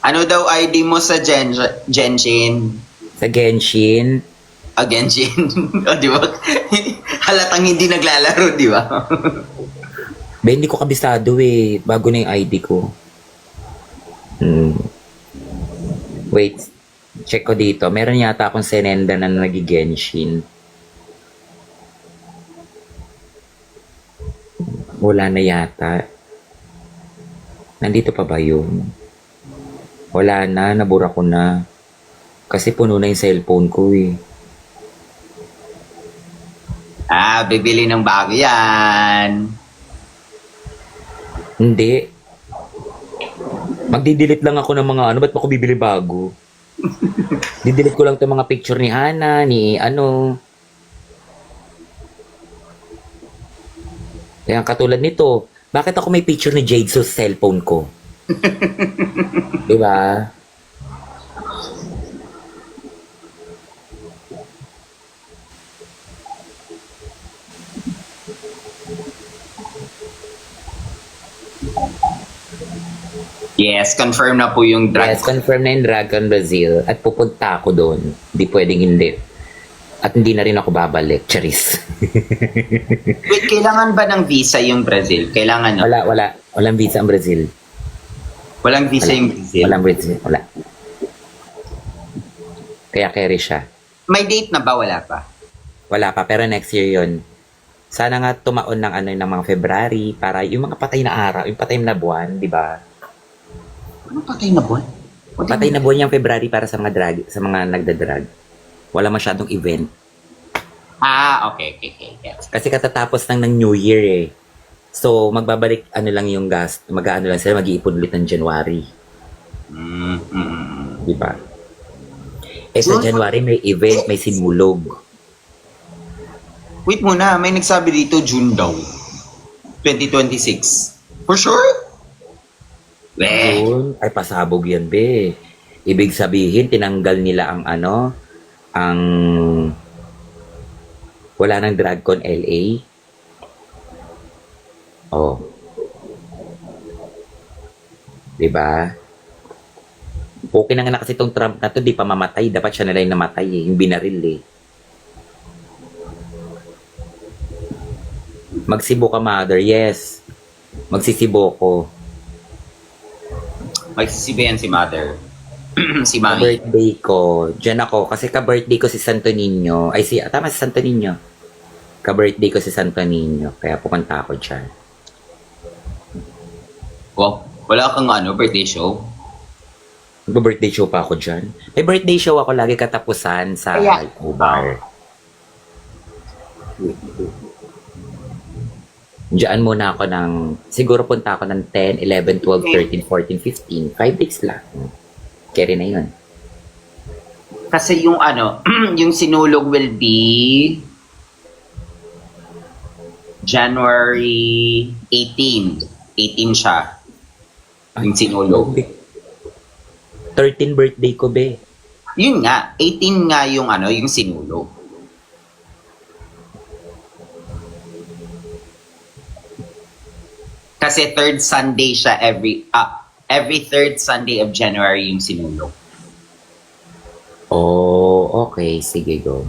Ano daw ID mo sa Genshin? Sa Genshin, Genshin. O, di ba? Halatang hindi naglalaro, di ba? ba hindi ko kabisado eh. Bago na yung ID ko. Wait. Check ko dito. Meron yata akong senenda na nag-Genshin. Wala na yata. Nandito pa ba yun? Wala na, nabura ko na. Kasi puno na yung cellphone ko eh. Bibili ng bago yan. Hindi. Magdidelete lang ako ng mga ano, ba't pa ako bibili bago? Didelete ko lang itong mga picture ni Hana, ni ano. Kaya katulad nito, bakit ako may picture ni Jade sa cellphone ko? Diba? Yes, confirm na po yung drag. Yes, confirm na yung Dragon Brazil at pupunta ako doon. Hindi pwedeng hindi. At hindi na rin ako babalik. Charis. Wait, kailangan ba ng visa yung Brazil? Kailangan no? Wala. Walang visa ang Brazil. Walang visa yung Brazil? Walang Brazil. Wala. Kaya carry siya. May date na ba? Wala pa. Wala pa, pero next year yon. Sana nga tumaon ng ano ng mga February para yung mga patay na araw, yung patay na buwan, di ba? Ano patay na buwan? Patay na buwan yung February para sa mga sa mga nagdadrag. Wala masyadong event. Okay. Yes. Kasi katatapos ng New Year eh. So, magbabalik ano lang yung mag-ano lang sila, mag-iipon ulit ng January. Di ba? Eh sa January may event, may sinulog. Wait muna, may nagsabi dito June daw. 2026. For sure? Yun, ay pasabog yan, be. Ibig sabihin, tinanggal nila ang ano, ang wala nang DragCon LA. Oh. Diba? Okay na nga na kasi itong Trump na to, di pa mamatay. Dapat siya nila yung namatay eh, yung binaril eh. Magsibo ka, mother. Yes. Magsisibo ko. Magsisibayan si mother. Si mami. Ka-birthday ko. Diyan ako. Kasi ka-birthday ko si Santo Niño. Tama si Santo Niño. Ka-birthday ko si Santo Niño. Kaya pupunta ako dyan. Wow, wala kang birthday show? Mag-birthday show pa ako dyan. May birthday show ako lagi katapusan sa bar. Diyan muna ako siguro punta ako ng 10, 11, 12, 13, 14, 15. 5 days lang. Carry na yun. Kasi yung yung sinulog will be January 18. 18 siya. Yung sinulog. 13 birthday ko, be. Yun nga, 18 nga yung yung sinulog. Kasi third Sunday siya every third Sunday of January yung sinulog. Oh, okay. Sige, go.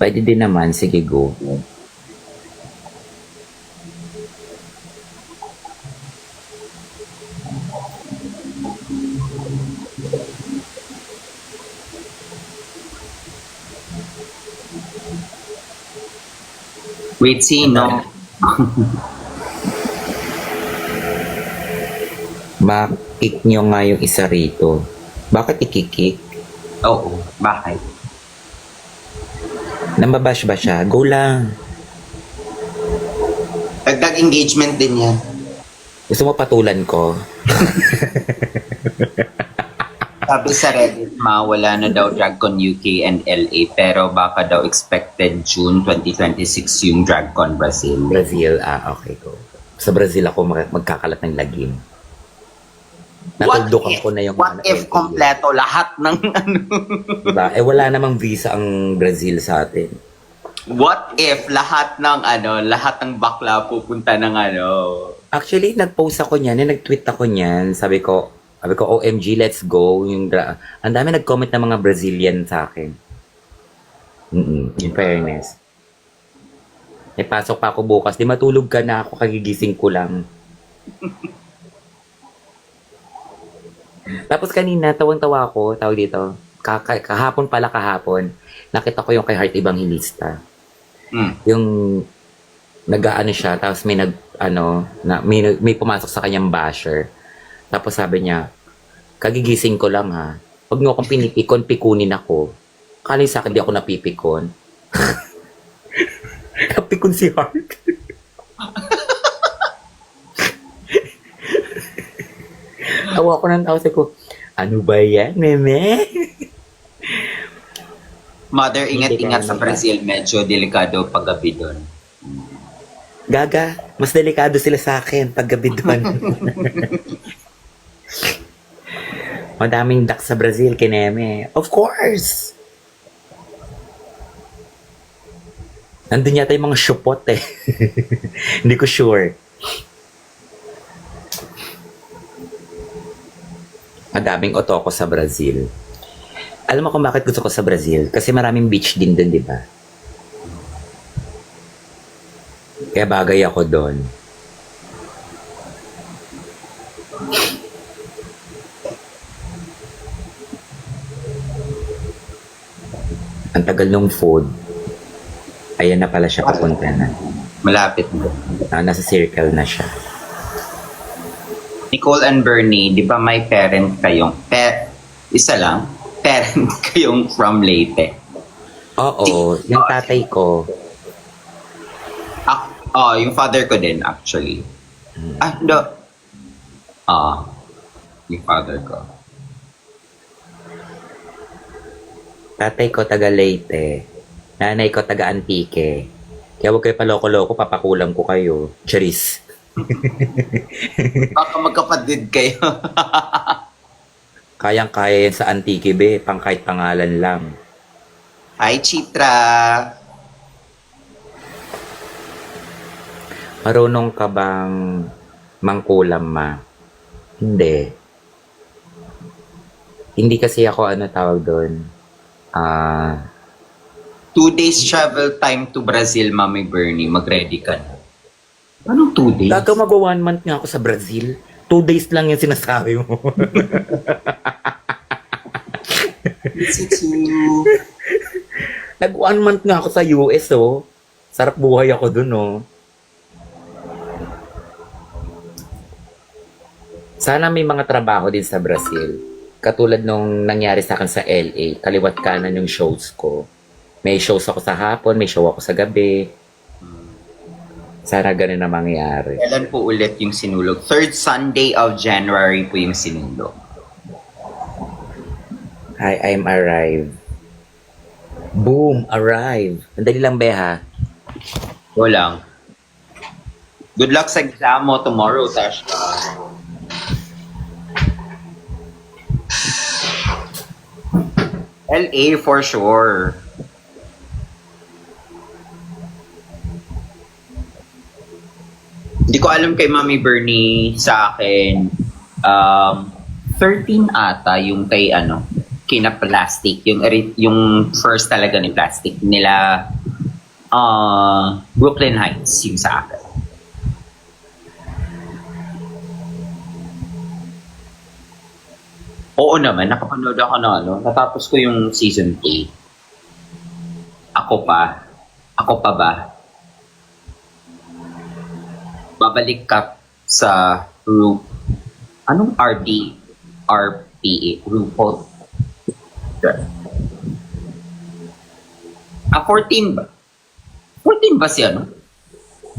Pwede din naman. Sige, go. Wait, sino? Makik nyo nga yung isa rito. Bakit ikikik? Oo, bakit? Nambabash ba siya? Go lang. Dagdag engagement din yan. Gusto mo patulan ko? Sabi sa Reddit, wala na daw DragCon UK and LA pero baka daw expected June 2026 yung DragCon Brazil. Brazil, okay, go. Sa Brazil ako magkakalat ng lagim. Natuldukan ko na yung... What if kompleto lahat ng Diba? Wala namang visa ang Brazil sa atin. What if lahat ng bakla pupunta ng Actually, nag-post ako niyan, nag-tweet ako niyan, sabi ko, OMG, let's go. Ang dami nag-comment ng mga Brazilian sa akin. In fairness. May pasok pa ako bukas. Di matulog ka na ako, kagigising ko lang. Tapos kanina, tawang-tawa ako, tawag dito. kahapon, nakita ko yung kay Heart Evangelista. Mm. Yung nag-aano siya, tapos may pumasok sa kanyang basher. Tapos sabi niya, kagigising ko lang ha. Huwag niyo akong pinipikon, pikunin ako. Kala sa akin, di ako napipikon. Napikon si Heart. Tawa ko ng tawa, sabi ko, ano ba yan, meme? Mother, ingat-ingat Hindi ka sa naman Brazil. Medyo delikado paggabi doon. Gaga, mas delikado sila sa akin pag gabi doon. Madaming duck sa Brazil, kineme. Of course! Nandun yata yung mga shupot eh. Hindi ko sure. Madaming otoko sa Brazil. Alam mo kung bakit gusto ko sa Brazil? Kasi maraming beach din dun, di ba? Kaya bagay ako doon. Ang tagal nung food. Ayan na pala siya papunta na. Malapit na. Nasa circle na siya. Nicole and Bernie, di ba may parent kayong, isa lang, parent kayong from Leyte? Oo, yung tatay ko. Yung father ko din actually. No. Yung father ko. Tatay ko taga Leyte. Nanay ko taga Antique. Kaya huwag kayo paloko-loko, papakulang ko kayo. Charis. Baka magkapatid kayo. Kayang-kaya yan sa Antique, be. Pang kahit pangalan lang. Hi, Chitra. Marunong ka bang mangkulam, ma? Hindi. Hindi kasi ako, tawag doon? 2 days travel time to Brazil, Mami Bernie. Mag-ready ka na. Anong 2 days? Gaga mag 1 month nga ako sa Brazil. 2 days lang yung sinasabi mo. Nag 1 month nga ako sa US, oh. Sarap buhay ako dun, oh. Sana may mga trabaho din sa Brazil. Katulad nung nangyari sa akin sa LA. Kaliwat kanan yung shows ko. May shows ako sa hapon, may show ako sa gabi. Sana ganun na mangyari. Kailan po ulit yung sinulog? 3rd Sunday of January po yung sinulog. Hi, I'm arrived. Boom, arrive. Andali lang, Beha. Walang. Good luck sa exam mo tomorrow, Tasha. LA for sure. Hindi ko alam kay Mami Bernie, sa akin, 13 ata yung kay kina Plastic, yung first talaga ni Plastic nila, Brooklyn Heights yung sa akin. Oo naman, nakapanood ako ng natapos ko yung season 8. Ako pa ba? Babalik ka sa anong RPA? RuPaul. 14 ba? 14 ba siya, no?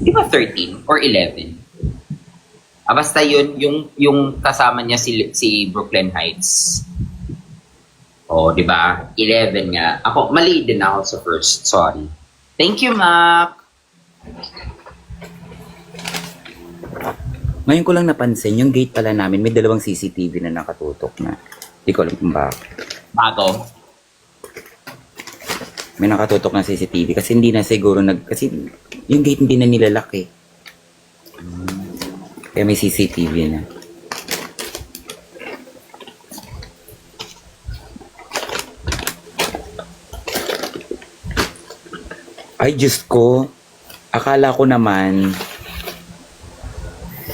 Di ba 13 or 11? Basta yun, yung kasama niya si Brooklyn Heights. Di ba? 11 nga. Ako, mali din ako sa first. Sorry. Thank you, Mac. Ngayon ko lang napansin, yung gate pala namin, may 2 CCTV na nakatutok na. Hindi ko alam kung bakit. Bago. May nakatutok na CCTV kasi hindi na siguro kasi yung gate hindi na nilalak eh. Kaya may CCTV na. Ay, Diyos ko. Akala ko naman,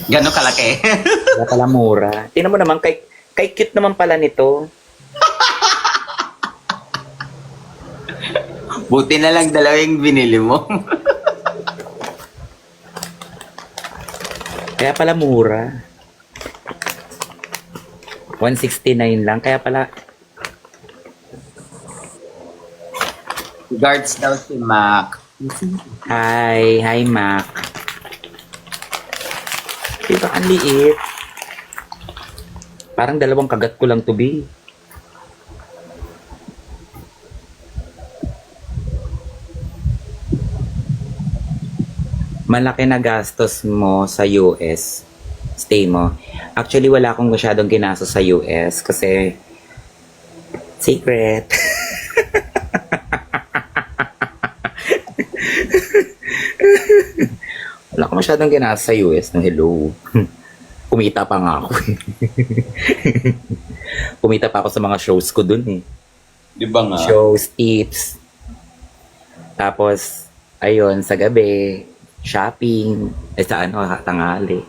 Gano'ng kalaki? wala pala mura. Tingnan mo naman, kay cute naman pala nito. Buti na lang dalawa yung binili mo. Kaya pala mura. 169 lang. Kaya pala, Guards daw si Mac. hi Mac. Diba, ang liit. Parang dalawang kagat ko lang to be. Malaki na gastos mo sa US, stay mo. Actually, wala akong masyadong ginastos sa US kasi secret. Wala akong masyadong ginastos sa US. No, hello. Kumita pa nga ako. Kumita pa ako sa mga shows ko dun eh. Di ba nga? Shows, tips. Tapos, ayun, sa gabi, shopping, sa ano, tanghali.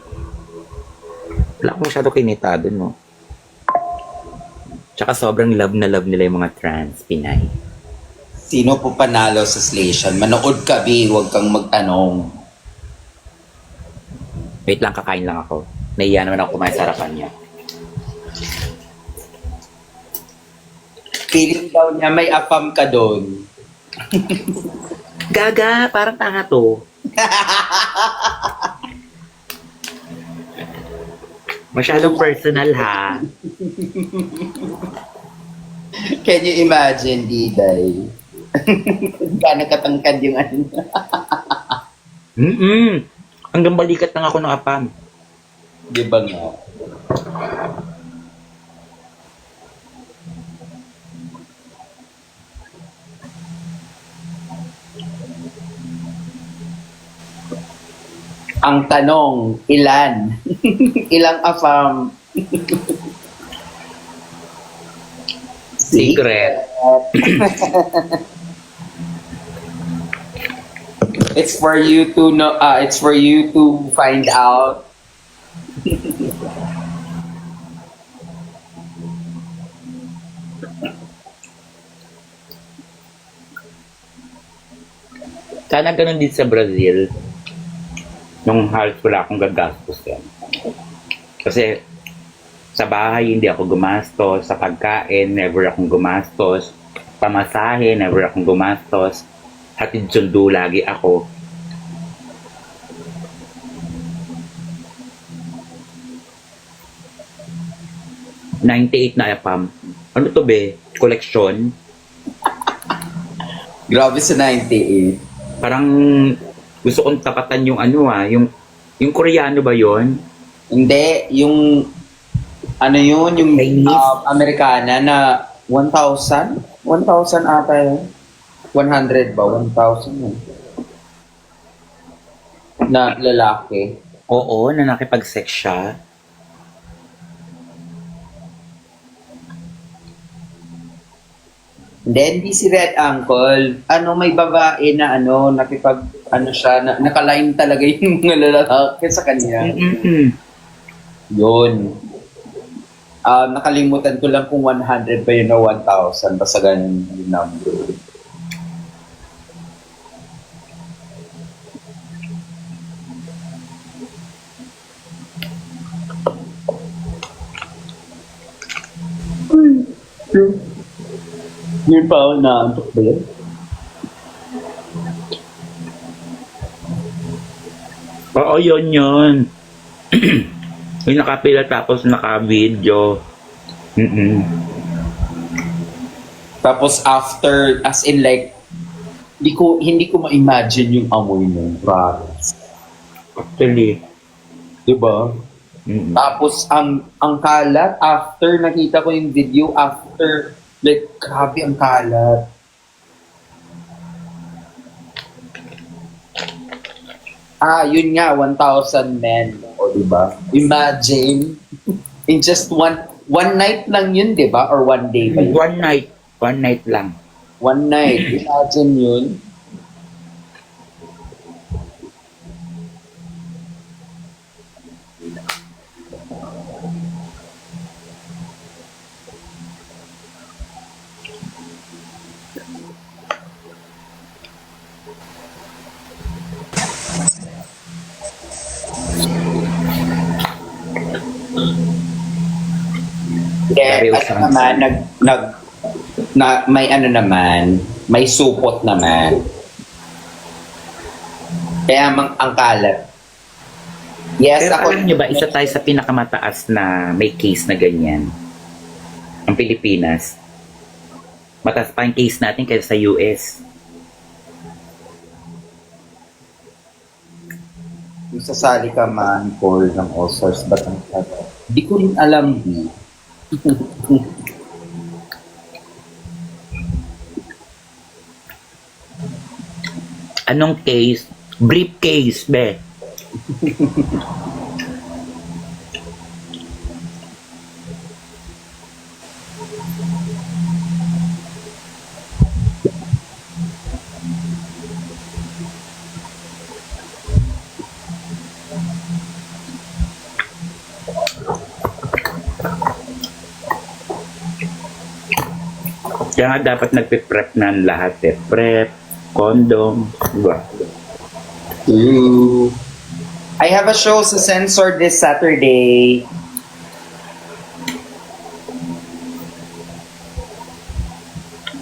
Wala akong masyado kinita dun, no? Tsaka sobrang love na love nila yung mga trans Pinay. Sino po panalo sa Slaytion? Manood ka, B. Huwag kang magtanong. Wait lang, kakain lang ako. Naiya naman ako kumain sa harapan niya. Feeling daw niya may apam ka doon. Gaga, parang tanga to. Masyadong personal, ha? Can you imagine, Diday? Gano'ng katangkad yung ano. Hanggang balikat lang ako ng apam. Di ba nga? Ang tanong, ilan? Ilang afam? Secret. It's for you to know, it's for you to find out. Sana ganun din sa Brazil. Nung halos wala akong gagastos yan. Kasi sa bahay hindi ako gumastos, sa pagkain never akong gumastos, pamasahe never akong gumastos, hatid sundo lagi ako. $98 na apam. Ano to be? Collection? Grabe sa 98. Parang gusto kong tapatan yung ano yung Koreano ba yon? Hindi, yung ano yun, yung Chinese? Amerikana na 1,000? 1,000 ata yun. 100 ba? 1,000 yun. Na lalaki. Oo, na nakipag-sex siya. Hindi si Red Uncle. Ano, may babae na ano, nakipag, ano siya, nakaline talaga yung mga lalaki sa kanya. Yun. Nakalimutan ko lang kung 100 ba yun o 1,000. Basta ganun yung number. Yun pa ako na-antok ba yun? Oo, yun. Yung nakapila tapos naka-video. Tapos after, as in like, hindi ko ma-imagine yung amoy nun. Promise. Actually. Diba? Tapos ang kalat, after nakita ko yung video, after, like, grabe ang kalat. Yun nga, 1,000 men. O, diba? Imagine, in just one night lang yun, diba? Or one day ba yun? One night lang. One night. Imagine yun. Yeah, Very at usang- naman, may ano naman, may supot naman. Kaya ang kalat. Yes, Pero ako. alam niyo ba, isa tayo sa pinakamataas na may case na ganyan. Ang Pilipinas. Mataas pa yung case natin kaysa sa US. Yung sasali ka man for ng All-Stars, ba't ang sabi? Di ko rin alam, di. Anong case? Briefcase, be. Kaya nga dapat nagpe-prep na ang lahat eh. Prep, condom, diba? Ooh. I have a show sa Sensor this Saturday.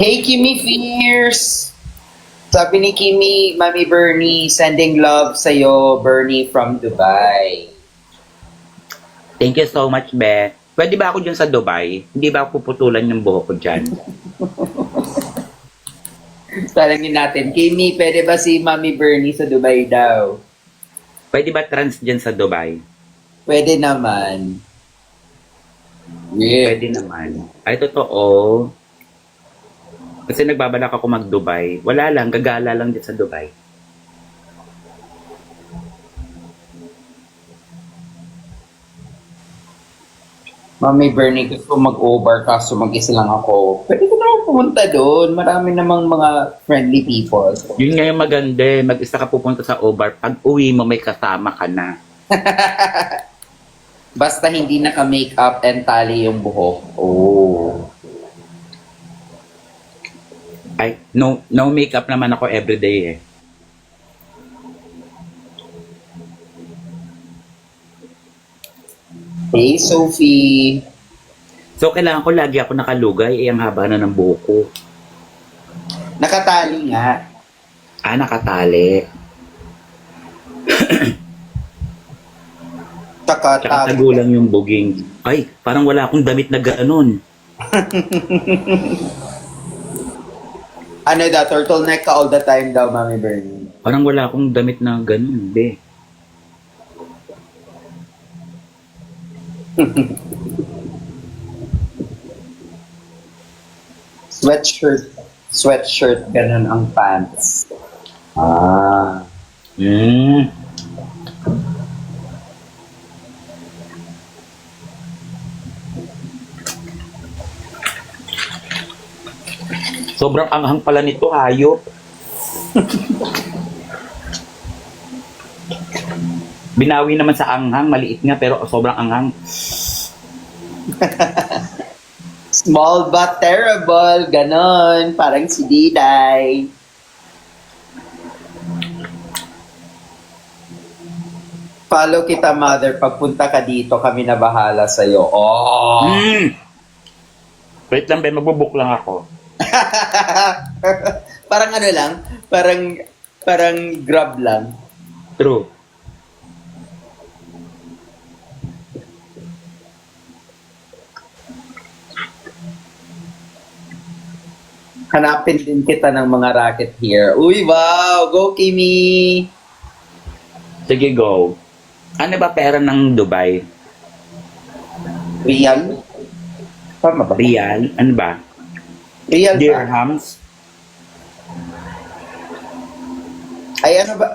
Hey, Kimi Fierce! Sabi ni Kimi, Mami Bernie, sending love sa'yo, Bernie from Dubai. Thank you so much, be. Pwede ba ako dyan sa Dubai? Hindi ba ako puputulan yung buhok ko dyan? Talangin natin, Kimi, pwede ba si Mami Bernie sa Dubai daw? Pwede ba trans dyan sa Dubai? Pwede naman. Yeah. Pwede naman. Ay, totoo. Kasi nagbabalak ako mag-Dubai. Wala lang, gagala lang dyan sa Dubai. Mami Bernie, gusto ko mag-over kaso mag-isa lang ako. Pwede ko naman pumunta doon. Marami namang mga friendly people. Yun nga yung maganda eh. Mag-isa ka pupunta sa OBAR. Pag uwi mo, may kasama ka na. Basta hindi naka-makeup and tali yung buhok. Oh. Ay, no makeup naman ako everyday eh. Hey, Sophie. So, kailangan ko lagi ako nakalugay. Eh, ang haba na ng buhok ko. Nakatali nga. Ah, nakatali. Tsaka Takatali. tagulang yung buging. Ay, parang wala akong damit na gano'n. Ano daw, turtleneck ka all the time daw, Mami Bernie. Parang wala akong damit na gano'n, be. Sweatshirt, ganun ang pants. Ah. Hmm. Sobrang anghang pala nito, hayop. Binawi naman sa anghang, maliit nga pero sobrang anghang. Small but terrible, ganon. Parang si Diday. Follow kita, mother. Pagpunta ka dito, kami na bahala sa'yo. Oh! Wait lang, be, magbubook lang ako. Parang ano lang, parang grab lang. True. Hanapin din kita ng mga racket here. Uy, wow! Go, Kimi! Sige, go. Ano ba pera ng Dubai? Real? Tama ba? Real? Ano ba? Real ba? Dirhams? Ay, ano ba?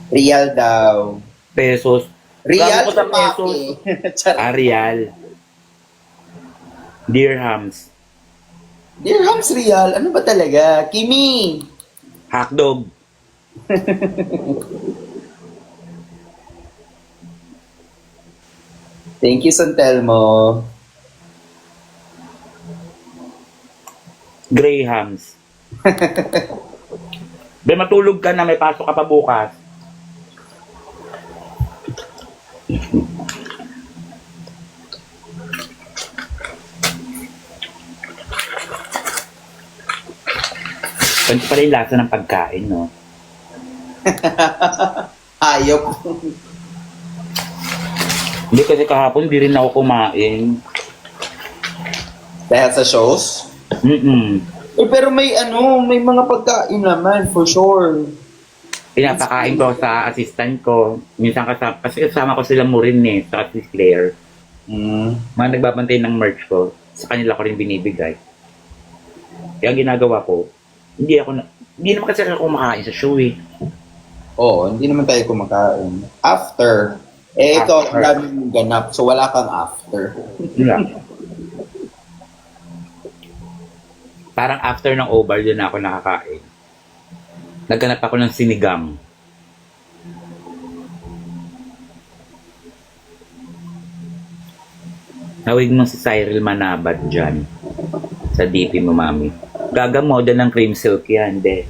Real daw. Pesos? Real Kamo ko sa o pesos? Maki? Charot. Ah, real. Dirhams. Dirhams real? Ano ba talaga? Kimi! Hotdog. Thank you, Santelmo. Grahams. Be, matulog ka na, may pasok ka pa bukas. Ganito pala yung lasa ng pagkain, no? Ayok. Hindi kasi kahapon, hindi rin ako kumain. Dahil sa shows? Pero may may mga pagkain naman, for sure. Pinapakain ko sa assistant ko. Minsan kasi kasama ko sila mo rin sa si Claire. Mga nagbabantay ng merch ko. Sa kanila ko rin binibigay. Kaya ang ginagawa ko, hindi naman kasi ako kumakain sa show eh. Oo, hindi naman tayo kumakain. After, ikaw ang dami mong ganap, so wala kang after. Wala. Parang after ng OBAR, doon na ako nakakain. Nagganap ako ng sinigang. Nawig mo si Cyril Manabat dyan. Sa DP mo, mami. Gaga model ng cream silk yan, de.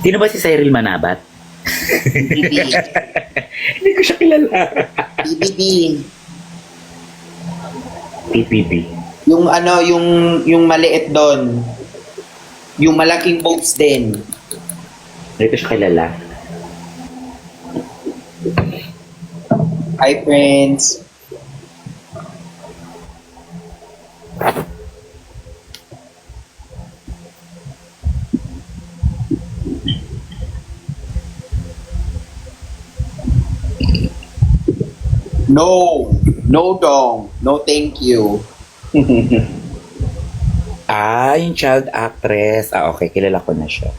Sino ba si Cyril Manabat? BBB. Hindi ko siya kilala. BBB. PPP. Yung maliit doon. Yung malaking boobs din. Hindi ko siya kilala. Hi, friends. No. No, dong. No, thank you. Yung child actress. Okay, kilala ko na siya.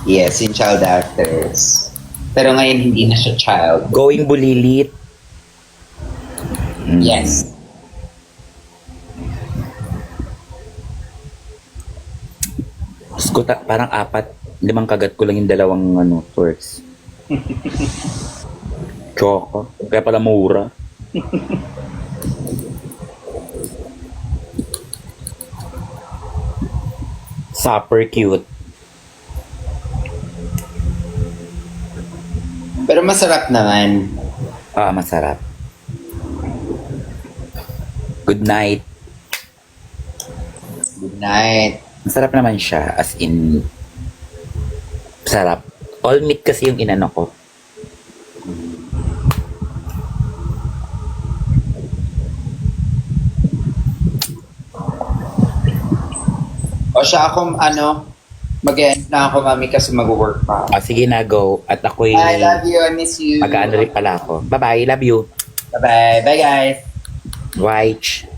Yes, yung child actors. Pero ngayon, hindi na siya child. Going Bulilit. Yes. Parang 5 kagat ko lang yung dalawang twerks. Choco. Kaya pala mura. Super cute. Pero masarap naman. Masarap. Good night. Good night. Masarap naman siya. As in, sarap. All meat kasi yung inano ko. O siya akong mag-end na ako, mami, kasi mag-work pa. Sige na, go. At ako'y I love you, I miss you. mag-ano rin pala ako. Bye-bye. Love you. Bye-bye. Bye, guys. White.